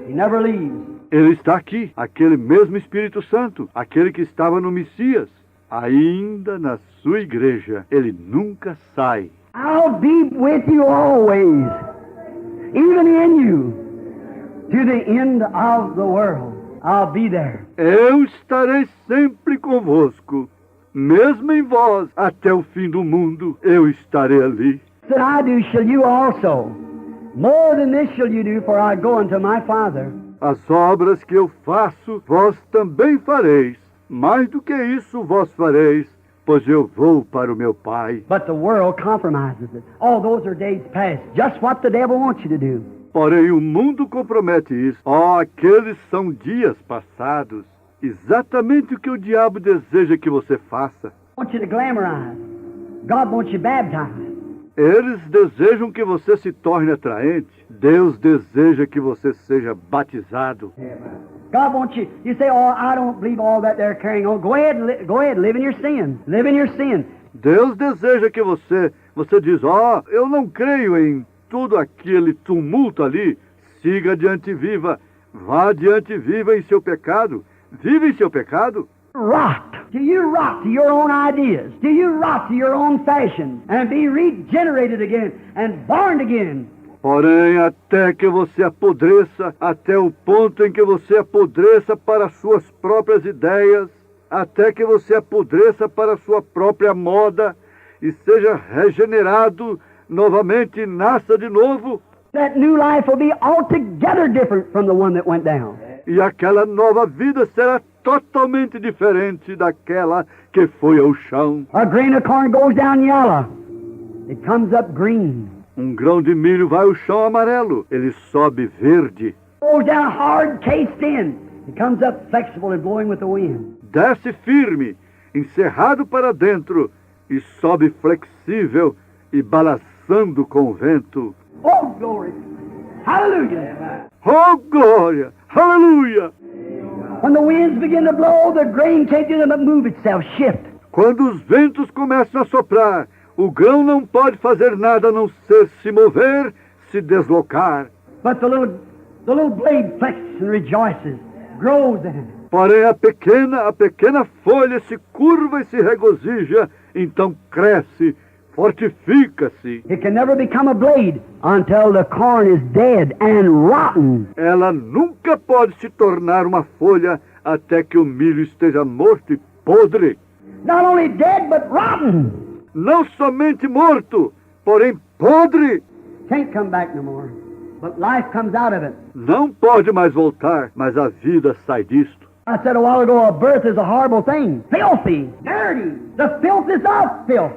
He never leaves. Ele está aqui, aquele mesmo Espírito Santo, aquele que estava no Messias, ainda na sua igreja. Ele nunca sai. I'll be with you always, even in you, to the end of the world. I'll be there. Eu estarei sempre convosco, mesmo em vós, até o fim do mundo, eu estarei ali. That I do shall you also. More than this shall you do, for I go unto my Father. As obras que eu faço, vós também fareis. Mais do que isso, vós fareis, pois eu vou para o meu Pai. But the world compromises it. Oh, those are days past. Just what the devil wants you to do. Porém, o mundo compromete isso. Oh, aqueles são dias passados. Exatamente o que o diabo deseja que você faça. Wants you to glamorize. God wants you baptized. Eles desejam que você se torne atraente. Deus deseja que você seja batizado. God wants you. You say, "Oh, I don't believe all that they're carrying on." Go ahead, live in your sin. Live in your sin. Deus deseja que você diz, eu não creio em tudo aquele tumulto ali. Siga adiante e viva. Vá adiante e viva em seu pecado. Viva em seu pecado. Rot. Do you rot to your own ideas? Do you rot to your own fashion? And be regenerated again and born again. Porém, até que você apodreça, até o ponto em que você apodreça para suas próprias ideias, até que você apodreça para sua própria moda e seja regenerado novamente e nasça de novo. That new life will be altogether different from the one that went down. E aquela nova vida será totalmente diferente daquela que foi ao chão. A grain of corn goes down yellow. It comes up green. Grão de milho vai ao chão amarelo, ele sobe verde. Goes down hard, cased in. It comes up flexible and blowing with the wind. Desce firme, encerrado para dentro, e sobe flexível e balançando com o vento. Oh, glory! Hallelujah! Oh, glória! Aleluia! When the winds begin to blow, the grain can't do but move itself, shift. Quando os ventos começam a soprar, o grão não pode fazer nada a não ser se mover, se deslocar. But the little blade flexes and rejoices, grows in. Porém, a pequena folha se curva e se regozija, então cresce, fortifica-se. It can never become a blade until the corn is dead and rotten. Ela nunca pode se tornar uma folha até que o milho esteja morto e podre. Not only dead, but rotten. Não somente morto, porém podre. Can't come back no more. But life comes out of it. Não pode mais voltar, mas a vida sai disto. I said a while ago, a birth is a horrible thing. Filthy, dirty. The filth is not filth.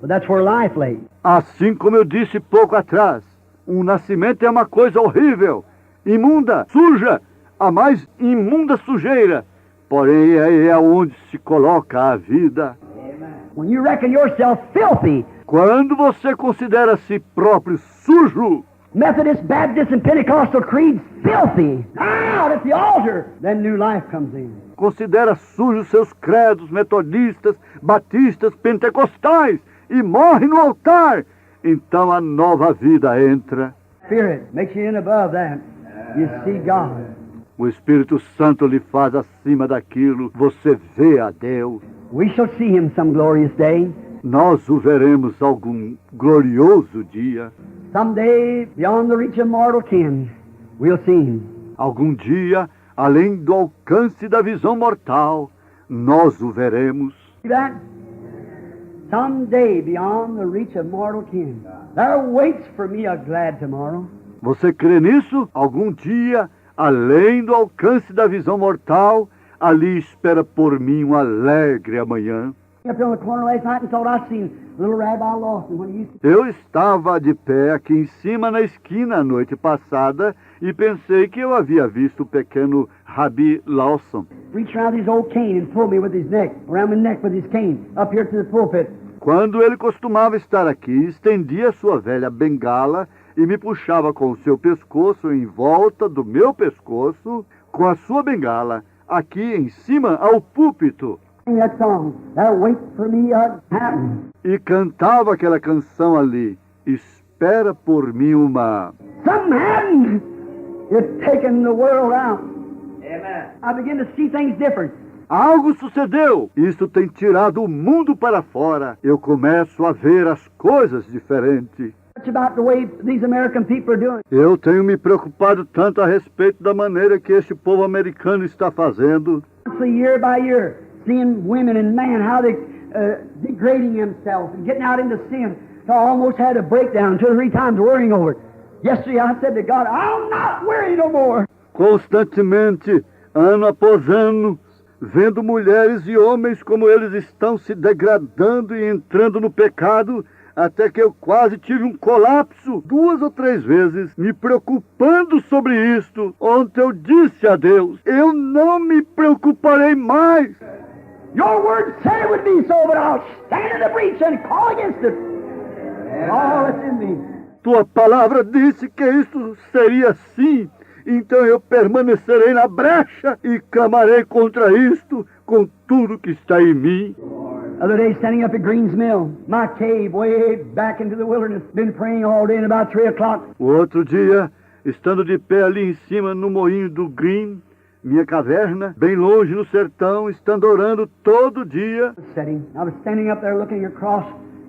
But that's where life lay. Assim como eu disse pouco atrás, nascimento é uma coisa horrível, imunda, suja, a mais imunda sujeira. Porém, é onde se coloca a vida. when you reckon yourself filthy, Quando você considera a si próprio sujo, Methodist, Baptist, and Pentecostal creeds filthy, out at the altar, then new life comes in. considera sujos seus credos metodistas, batistas, pentecostais e morre no altar, então a nova vida entra. Spirit makes you in above that. You see God. O Espírito Santo lhe faz acima daquilo, você vê a Deus. We shall see Him some glorious day. Nós o veremos algum glorioso dia. Someday, beyond the reach of mortal ken, we'll see Him. Algum dia, além do alcance da visão mortal, nós o veremos. See that? Someday, beyond the reach of mortal ken, there waits for me a glad tomorrow. Você crê nisso? Algum dia, além do alcance da visão mortal, ali espera por mim um alegre amanhã. Up on the corner last night and thought I seen little Rabbi Lawson when he used to Eu estava de pé aqui em cima na esquina a noite passada e pensei que eu havia visto o pequeno Rabi Lawson. reach around his old cane and pull me with his neck, around my neck with his cane, up here to the pulpit. Quando ele costumava estar aqui, estendia sua velha bengala e me puxava com o seu pescoço em volta do meu pescoço, com a sua bengala, aqui em cima ao púlpito. Sing that song, there waits for me a happening. E cantava aquela canção ali, espera por mim uma... Something happened. It's taken the world out. Amen. I begin to see things different. Algo sucedeu, isto tem tirado o mundo para fora. Eu começo a ver as coisas diferentes. Much about the way these American people are doing. Eu tenho me preocupado tanto a respeito da maneira que este povo americano está fazendo. Year by year, seeing women and men, how they degrading themselves and getting out into sin. So I almost had a breakdown 2 or 3 times worrying over it. Yesterday I said to God, I'll not worry no more. Constantemente, ano após ano, vendo mulheres e homens como eles estão se degradando e entrando no pecado, até que eu quase tive um colapso 2 ou 3 vezes, me preocupando sobre isto. Ontem eu disse a Deus, eu não me preocuparei mais. Your word said it would be so, but I'll stand in the breach and call against it. All that's in me. Tua palavra disse que isto seria assim, então eu permanecerei na brecha e clamarei contra isto com tudo que está em mim. Other day, standing up at Green's Mill, my cave way back into the wilderness, been praying all day, and about 3 o'clock, O outro dia, estando de pé ali em cima no moinho do Green, minha caverna, bem longe no sertão, estando orando todo dia, setting. I was standing up there looking across,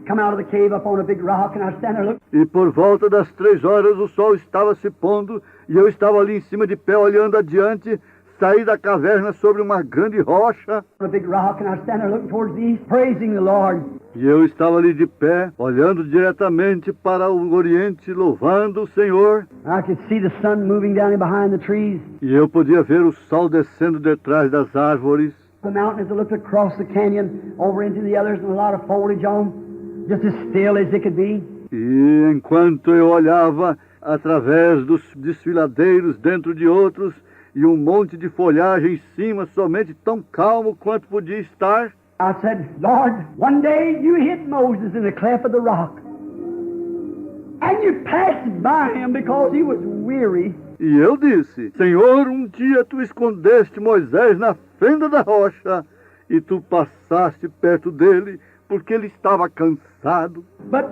come out of the cave up on a big rock, and I was standing there looking. e por volta das 3 horas o sol estava se pondo, e eu estava ali em cima de pé olhando adiante, saí da caverna sobre uma grande rocha, On a big rock, and I was standing there looking towards the east, praising the Lord. e eu estava ali de pé, olhando diretamente para o oriente, louvando o Senhor, I could see the sun moving down in behind the trees. e eu podia ver o sol descendo detrás das árvores, The mountain, as I looked across the canyon over into the others, and a lot of foliage on, just as still as it could be. e enquanto eu olhava através dos desfiladeiros dentro de outros, e um monte de folhagem em cima, somente tão calmo quanto podia estar, I said, Lord, one day you hid Moses in the cleft of the rock. And you passed by him because he was weary. e eu disse, Senhor, um dia tu escondeste Moisés na fenda da rocha, e tu passaste perto dele, porque ele estava cansado. But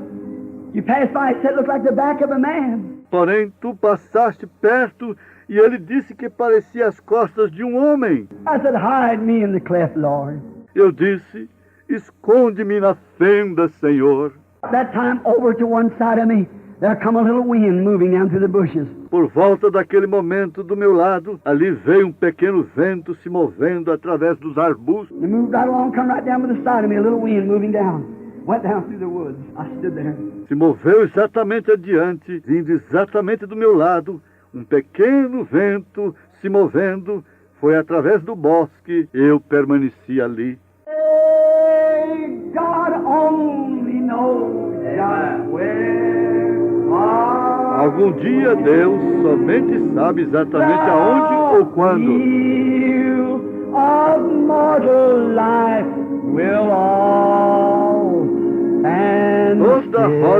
you passed by, it said it looked like the back of a man. Porém, tu passaste perto, e ele disse que parecia as costas de um homem. I said, hide me in the cleft, Lord. Eu disse, esconde-me na fenda, Senhor. At that time, over to one side of me, there come a little wind moving down through the bushes. Por volta daquele momento, do meu lado, ali veio um pequeno vento se movendo através dos arbustos. It moved right along, come right down to the side of me, a little wind moving down. Went down through the woods. I stood there. Se moveu exatamente adiante, vindo exatamente do meu lado, um pequeno vento se movendo, foi através do bosque, eu permaneci ali. Hey, God only knows just where I Algum dia Deus somente sabe exatamente aonde ou quando. The of mortal life will all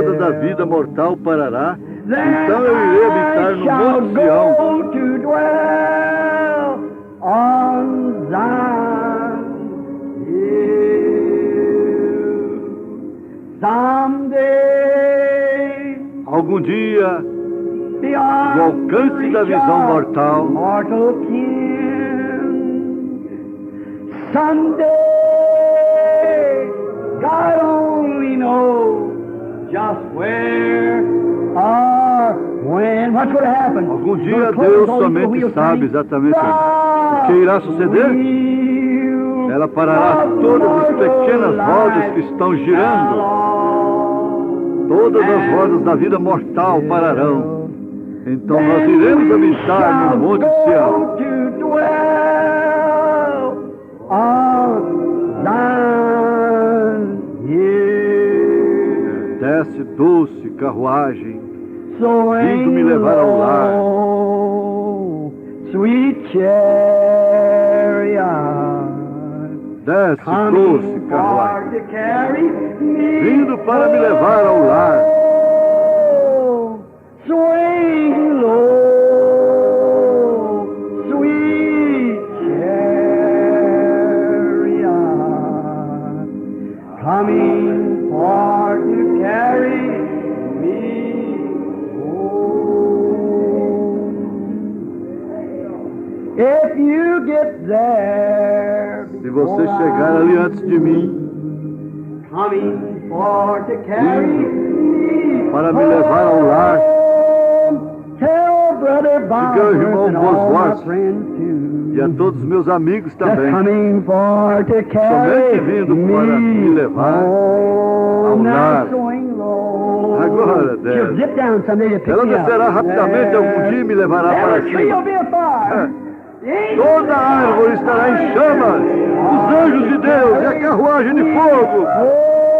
roda da vida mortal parará, então eu irei habitar no Monte Sião. To dwell on Zion hill. Someday, Algum dia, beyond no alcance da visão mortal, mortal kin. Someday, God only knows just where or when. What's going to happen? algum dia Deus somente sabe exatamente o que irá suceder. Ela parará todas as pequenas rodas que estão girando. Todas as rodas da vida mortal pararão. Então nós iremos habitar no Monte Sião. Desce doce carruagem, vindo me levar ao lar. Sweet chariot, Desce doce carruagem, vindo vindo para me levar ao lar. Swing low, sweet chariot, coming for to carry me home. If you get there, Se você chegar ali antes de mim, coming for to carry me para me levar ao lar, tell brother diga ao irmão Bosworth and all my Bosworth friends too. e a todos os meus amigos Just também, coming for to carry somente vindo para me levar ao lar. Now swing low. Agora, She'll Dad. zip down someday to pick Ela me up. descerá rapidamente algum dia e me levará para Every tree will cima. be afire. Toda a árvore estará em chamas, os anjos de Deus e a carruagem de fogo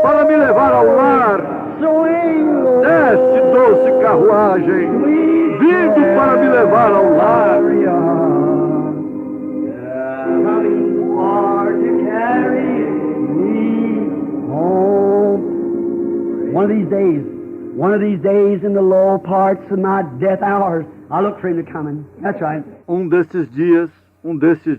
para me levar ao lar. Swing low. Desce, doce carruagem, vindo para me levar ao lar. Coming for to carry me home. One of these days in the low parts of my death hours, I look for him to coming. That's right. Um desses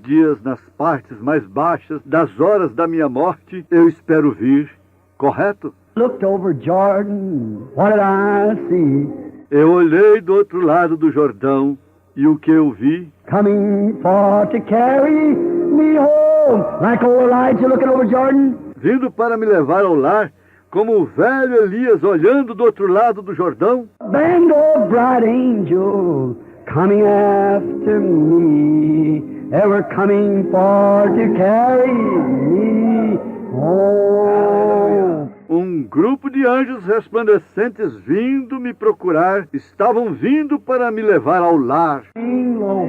dias nas partes mais baixas das horas da minha morte, eu espero vir, correto? Looked over Jordan, what did I see? Eu olhei do outro lado do Jordão e o que eu vi? Coming for to carry me home. Like old Elijah looking over Jordan. Vindo para me levar ao lar, como o velho Elias olhando do outro lado do Jordão. Band of bright angels coming after me. They were coming for to carry me home. Um grupo de anjos resplandecentes vindo me procurar, estavam vindo para me levar ao lar.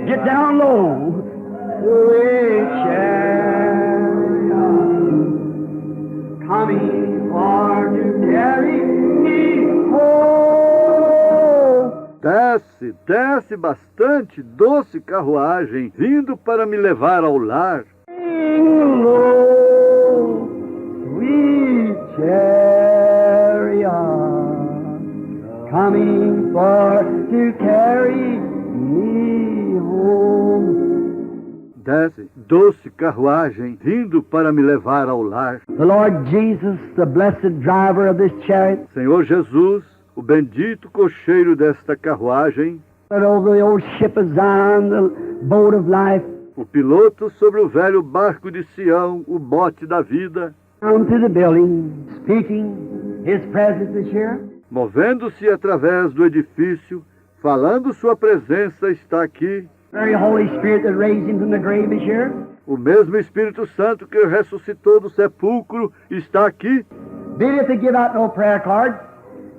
Get down low. Sweet chariot, coming for to carry me home. Desce, desce bastante, doce carruagem, vindo para me levar ao lar. Sing low, sweet chariot, coming for to carry me home. Desce, doce carruagem, vindo para me levar ao lar. The Lord Jesus, the blessed driver of this chariot, Senhor Jesus, o bendito cocheiro desta carruagem, that over the old ship of Zion, the boat of life, o piloto sobre o velho barco de Sião, o bote da vida, down to the building, speaking His presence is here. movendo-se através do edifício, falando sua presença está aqui. Very Holy Spirit that raised Him from the grave is here. O mesmo Espírito Santo que o ressuscitou do sepulcro está aqui. Bid if they give out no prayer cards.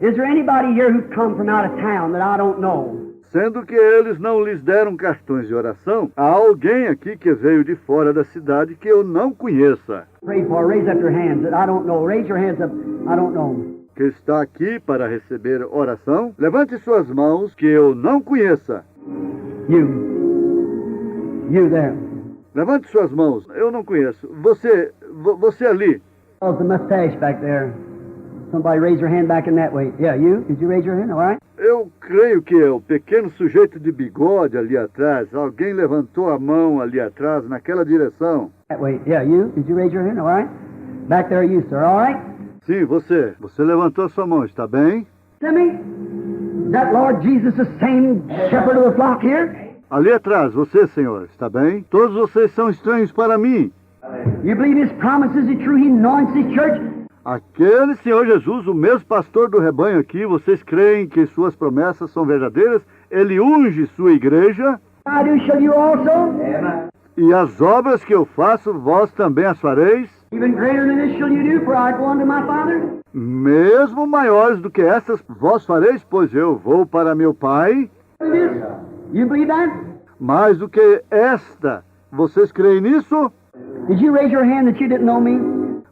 Is there anybody here who's come from out of town that I don't know? Sendo que eles não lhes deram cartões de oração, há alguém aqui que veio de fora da cidade que eu não conheça, Pray for. Raise up your hands that I don't know. Raise your hands up. I don't know. que está aqui para receber oração. Levante suas mãos que eu não conheça. You there. Levante suas mãos. Eu não conheço. Você ali. Oh, the mustache back there. Somebody raise their hand back in that way. Yeah, you? Did you raise your hand? All right. Eu creio que o pequeno sujeito de bigode ali atrás, alguém levantou a mão ali atrás, naquela direção. That way. Yeah, you? Did you raise your hand? All right. Back there, you, sir. All right. Sim, você. Você levantou a sua mão, está bem? Timmy, is that Lord Jesus the same shepherd of the flock here? Ali atrás, você, Senhor, está bem? Todos vocês são estranhos para mim. You believe His promises are true? He anoints His church? Aquele Senhor Jesus, o mesmo pastor do rebanho aqui, vocês creem que suas promessas são verdadeiras? Ele unge sua igreja. I do, shall you also? E as obras que eu faço, vós também as fareis. Even greater than this shall you do, for I go unto my Father. Mesmo maiores do que essas, vós fareis, pois eu vou para meu Pai. You believe that? Mais do que esta, vocês creem nisso? Did you raise your hand that you didn't know me?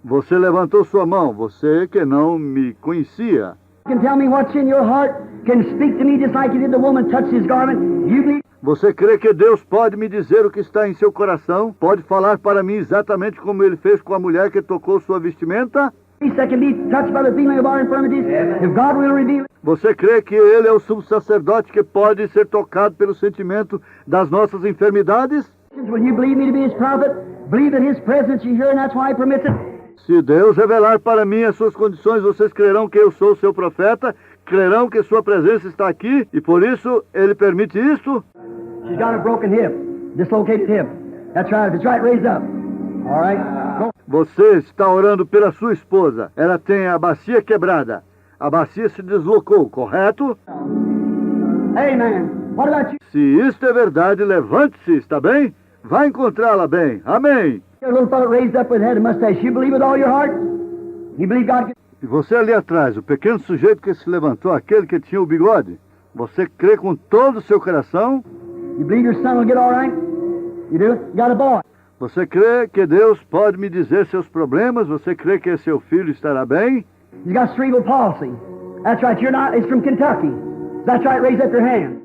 Você levantou sua mão, você que não me conhecia. Can tell me what's in your heart? Can speak to me just like you did the woman touch his garment? You believe? Você crê que Deus pode me dizer o que está em seu coração? Pode falar para mim exatamente como ele fez com a mulher que tocou sua vestimenta? That can be touched by the feeling of our infirmities? If God will reveal it. Você crê que ele é o sumo sacerdote que pode ser tocado pelo sentimento das nossas enfermidades? Will you believe me to be His prophet? Believe that His presence is here and that's why He permits it? Se Deus revelar para mim as suas condições, vocês crerão que eu sou seu profeta? Crerão que sua presença está aqui e por isso ele permite isso? She's got a broken hip, dislocated hip. That's right. If it's right, raise up. All right. Go. Você está orando pela sua esposa. Ela tem a bacia quebrada. A bacia se deslocou, correto? Amen. What about you? Se isto é verdade, levante-se, está bem? Vai encontrá-la bem. Amém. Your little fellow raised up with head and mustache. You believe with all your heart? You believe God can... E você ali atrás, o pequeno sujeito que se levantou, aquele que tinha o bigode. Você crê com todo o seu coração? You believe your son will get all right? You do? You got a boy. Você crê que Deus pode me dizer seus problemas? Você crê que seu filho estará bem? He's got cerebral palsy. That's right. You're not... It's from Kentucky. That's right. Raise up your hand.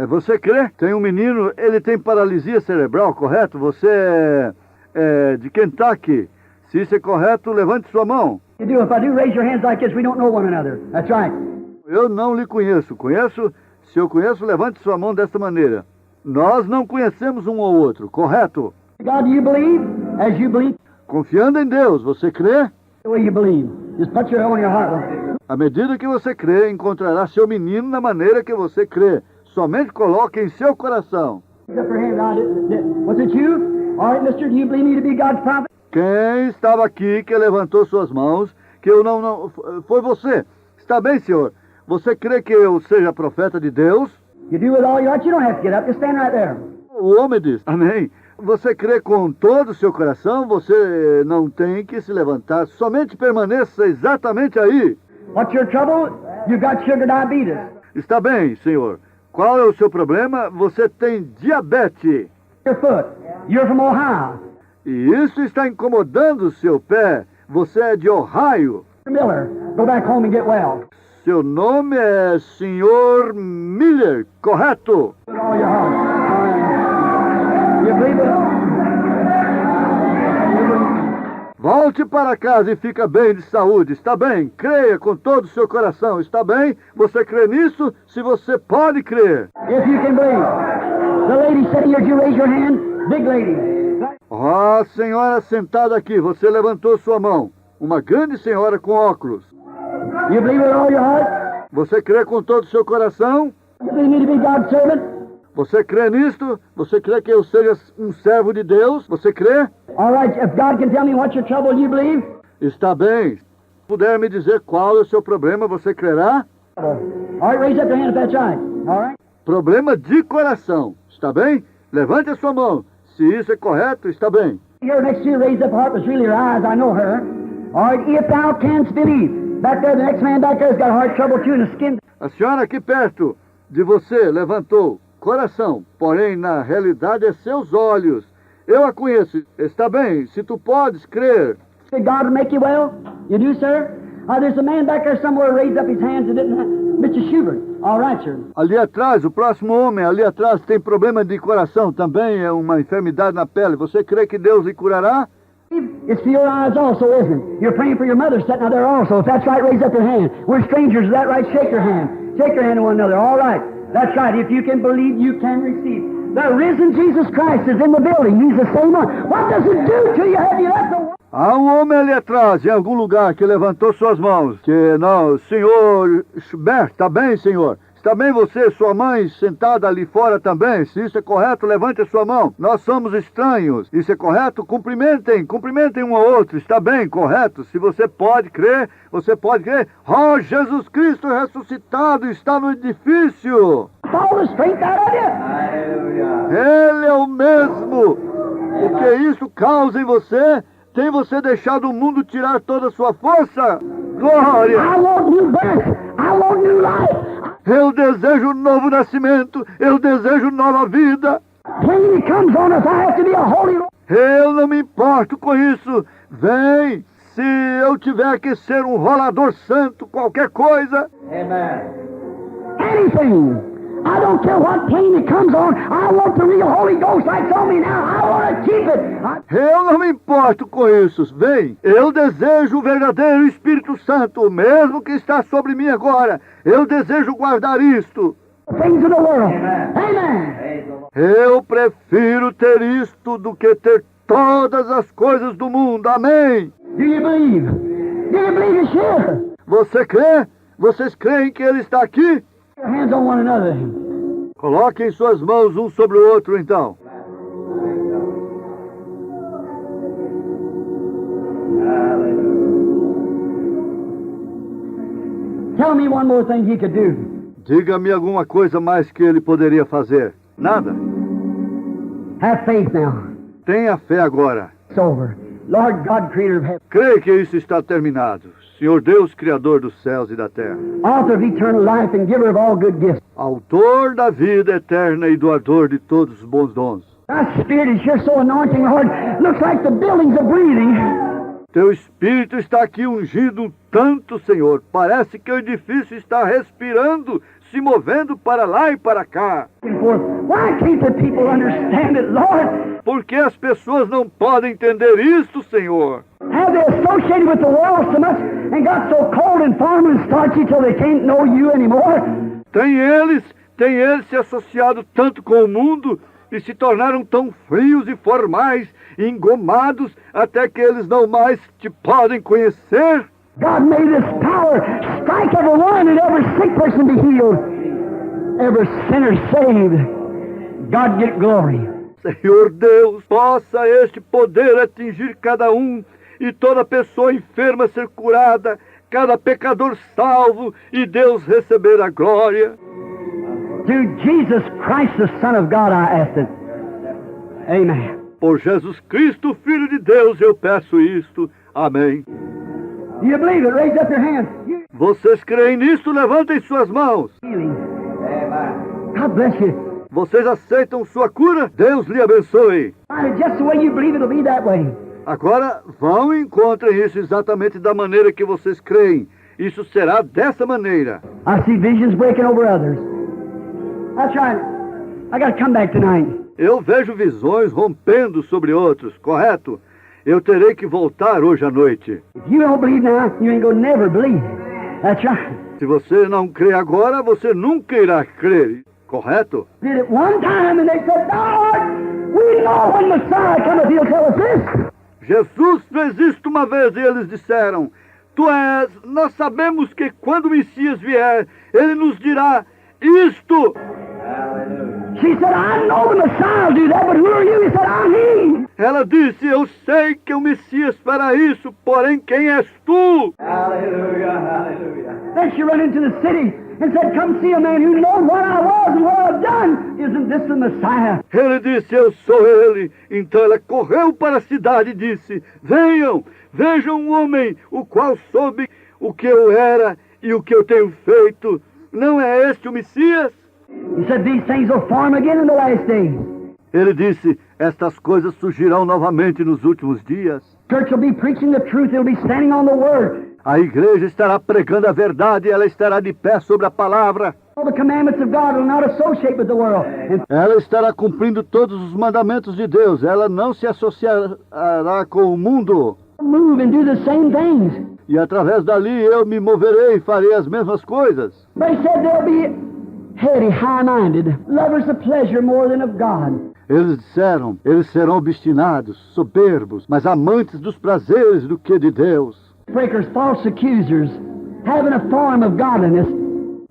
Você crê? Tem um menino, ele tem paralisia cerebral, correto? Você é de Kentucky. Se isso é correto, levante sua mão. You do. If I do, raise your hands like this. We don't know one another. That's right. Eu não lhe conheço. Conheço? Se eu conheço, levante sua mão desta maneira. Nós não conhecemos um ao outro, correto? God, do you believe? As you believe? Confiando em Deus, você crê? The way you believe. Just put your on your heart. À medida que você crê, encontrará seu menino na maneira que você crê. Somente coloque em seu coração. Raise up your hand. Was it you? All right, mister, do you believe me to be God's prophet? Quem estava aqui que levantou suas mãos, que eu não... Foi você. Está bem, senhor. Você crê que eu seja profeta de Deus? You do with all your heart. You don't have to get up. Just stand right there. O homem diz, amém. Você crê com todo o seu coração, você não tem que se levantar. Somente permaneça exatamente aí. What's your trouble? You got sugar diabetes. Está bem, senhor. Qual é o seu problema? Você tem diabetes. Your foot. You're from Ohio. E isso está incomodando o seu pé. Você é de Ohio. Miller, go back home and get well. Seu nome é Sr. Miller, correto? With all your heart. You believe it? Volte para casa e fica bem de saúde, está bem? Creia com todo o seu coração, está bem? Você crê nisso? Se você pode crer. If you can believe. The lady sitting here, did you raise your hand? Big lady. Ó, senhora sentada aqui, você levantou sua mão. Uma grande senhora com óculos. You believe with all your heart? Você crê com todo o seu coração? You believe me to be God's servant? Você crê nisto? Você crê que eu seja um servo de Deus? Você crê? All right, if God can tell me what's your trouble, you believe? Está bem. Se puder me dizer qual é o seu problema, você crerá? All right, raise up your hand if that's right. All right? Problema de coração. Está bem? Levante a sua mão. Se isso é correto, está bem. Here next to you, raised up heart was really her eyes. I know her. All right, if thou canst believe. Back there, the next man back there has got heart trouble too, and the skin. A senhora aqui perto de você levantou coração, porém na realidade é seus olhos. Eu a conheço. Está bem, se tu podes crer. Did God make you well? You do, sir? There's a man back there somewhere raised up his hands and didn't have... Mr. Schubert. All right, sir. Ali atrás, o próximo homem, ali atrás tem problema de coração também, é uma enfermidade na pele. Você crê que Deus lhe curará? It's for your eyes also, isn't it? You're praying for your mother sitting out there also. If that's right, raise up your hand. We're strangers. Is that right? Shake your hand. Shake your hand to one another. All right. That's right. If you can believe, you can receive. The risen Jesus Christ is in the building. He's the same one. What does it do to you? Have you left the... Há um homem ali atrás, em algum lugar, que levantou suas mãos. Que não, senhor Schubert, está bem, senhor? Está bem você, sua mãe, sentada ali fora também? Se isso é correto, levante a sua mão. Nós somos estranhos. Isso é correto? Cumprimentem um ao outro. Está bem, correto? Se você pode crer, você pode crer. Oh, Jesus Cristo ressuscitado está no edifício. All the strength out of you. Ele é o mesmo. O que isso causa em você? Tem você deixado o mundo tirar toda a sua força? Glória! I want new birth. I want new life. Eu desejo um novo nascimento. Eu desejo nova vida. When he comes on us, I have to be a holy... Eu não me importo com isso. Vem, se eu tiver que ser um rolador santo, qualquer coisa. Anything. I don't care what plane it comes on. I want the real Holy Ghost like it's on me now. I want to keep it. Eu não me importo com isso. Vem, eu desejo o verdadeiro Espírito Santo, o mesmo que está sobre mim agora. Eu desejo guardar isto. Things of the world. Amen. Eu prefiro ter isto do que ter todas as coisas do mundo. Amém. Do you believe? Do you believe he's here? Você crê? Vocês creem que ele está aqui? Your hands on one another. Coloquem suas mãos um sobre o outro, então. Tell me one more thing he could do. Diga-me alguma coisa mais que ele poderia fazer. Nada. Have faith now. Tenha fé agora. It's over. Lord God, creator of heaven. Creia que isso está terminado. Senhor Deus, Criador dos céus e da terra. Author of eternal life and giver of all good gifts. Autor da vida eterna e doador de todos os bons dons. God's Spirit is here so anointing, Lord. Looks like the buildings are breathing. Teu Espírito está aqui ungido tanto, Senhor. Parece que o edifício está respirando, se movendo para lá e para cá. Why can't the people understand it, Lord? Por que as pessoas não podem entender isto, Senhor? Have they associated with the world so much and got so cold and formal and starchy till they can't know you anymore? Tem eles se associado tanto com o mundo e se tornaram tão frios e formais e engomados até que eles não mais te podem conhecer. God made this power strike everyone and every sick person be healed, every sinner saved. God get glory. Senhor Deus, possa este poder atingir cada um e toda pessoa enferma ser curada, cada pecador salvo e Deus receber a glória. Through Jesus Christ, the Son of God, I ask it. Amen. Por Jesus Cristo, Filho de Deus, eu peço isto. Amém. Do you believe it? Raise up your hands. Vocês creem nisto? Levantem suas mãos. Healing. God bless you. Vocês aceitam sua cura? Deus lhe abençoe. Just the way you believe, it'll be that way. Agora vão e encontrem isso exatamente da maneira que vocês creem. Isso será dessa maneira. I see visions breaking over others. That's right. I got to come back tonight. Eu vejo visões rompendo sobre outros, correto? Eu terei que voltar hoje à noite. If you don't believe now, you ain't gonna never believe. That's right. Se você não crê agora, você nunca irá crer, correto? Did it one time and they said, Lord, we know when Messiah cometh, he'll tell us this. Jesus fez isto uma vez e eles disseram, nós sabemos que quando o Messias vier, ele nos dirá isto. She said, I know the Messiah will do that, but who are you? He said, I'm he. Ela disse, eu sei que o Messias fará isso, porém quem és tu? Hallelujah, hallelujah. Then she ran into the city and said, come see a man who knows what I was and what I've done. Isn't this the Messiah? Ele disse, eu sou ele. Então ela correu para a cidade e disse, venham, vejam um homem, o qual soube o que eu era e o que eu tenho feito. Não é este o Messias? He said, these things will form again in the last days. Ele disse, estas coisas surgirão novamente nos últimos dias. Church will be preaching the truth. It'll be standing on the word. A igreja estará pregando a verdade, ela estará de pé sobre a palavra. All the commandments of God will not associate with the world. And Ela estará cumprindo todos os mandamentos de Deus. Ela não se associará com o mundo. move and do the same things. E através dali eu me moverei e farei as mesmas coisas. But he said they'll be heady, high-minded, lovers of pleasure more than of God. Eles disseram, eles serão obstinados, soberbos, mas amantes dos prazeres do que de Deus. Breakers, false accusers, having a form of godliness,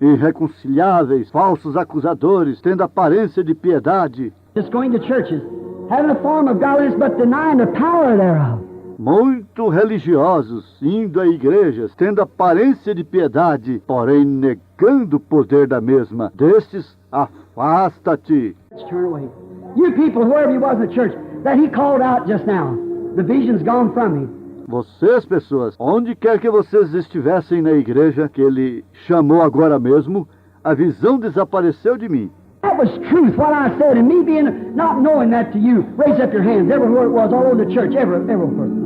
Irreconciliáveis, falsos acusadores, tendo aparência de piedade, just going to churches, having a form of godliness but denying the power thereof. muito religiosos, indo a igrejas, tendo aparência de piedade, porém negando o poder da mesma. Destes, afasta-te. Let's turn away. You people, wherever you was in the church, that he called out just now, the vision's gone from me. Vocês, pessoas, onde quer que vocês estivessem na igreja, que ele chamou agora mesmo, a visão desapareceu de mim. That was truth, what I said, and me being not knowing that to you. Raise up your hands, everywhere it was, all over the church, every person.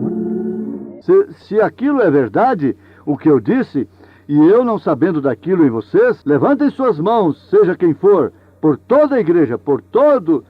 Se aquilo é verdade, o que eu disse, e eu não sabendo daquilo em vocês, levantem suas mãos, seja quem for, por toda a igreja, por todo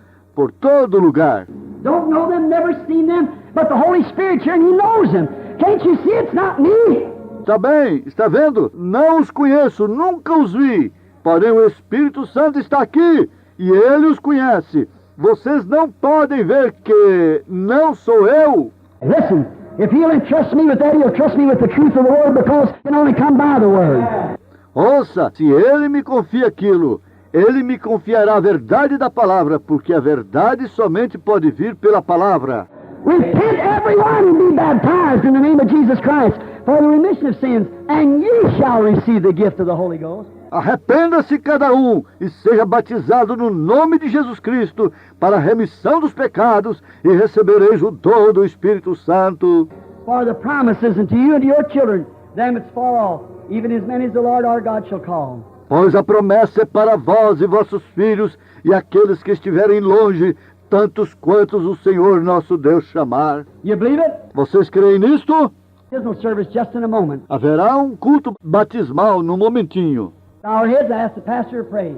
lugar. Don't know them, never seen them, but the Holy Spirit's here and He knows them. Can't you see it's not me? Está bem, está vendo? Não os conheço, nunca os vi. Porém o Espírito Santo está aqui e Ele os conhece. Vocês não podem ver que não sou eu. Listen, if He'll entrust me with that, He'll trust me with the truth of the Word because it can only come by the Word. Ouça, se Ele me confia aquilo, Ele me confiará a verdade da palavra, porque a verdade somente pode vir pela palavra. Repent everyone and be baptized in the name of Jesus Christ for the remission of sins, and ye shall receive the gift of the Holy Ghost. Arrependa-se cada um e seja batizado no nome de Jesus Cristo para a remissão dos pecados e recebereis o dom do Espírito Santo. For the promises unto you and to your children, them it's far off, even as many as the Lord our God shall call. Pois a promessa é para vós e vossos filhos e aqueles que estiverem longe, tantos quantos o Senhor nosso Deus chamar. You believe it? Vocês creem nisto? Baptismal service just in a moment. Haverá um culto batismal num momentinho. Bow our heads, I ask the pastor to pray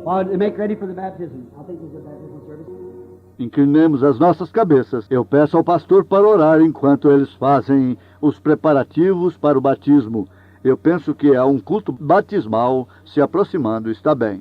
while they make ready for the baptism. I think there's a baptismal service. Inclinemos as nossas cabeças. Eu peço ao pastor para orar enquanto eles fazem os preparativos para o batismo. Eu penso que há um culto batismal se aproximando, está bem.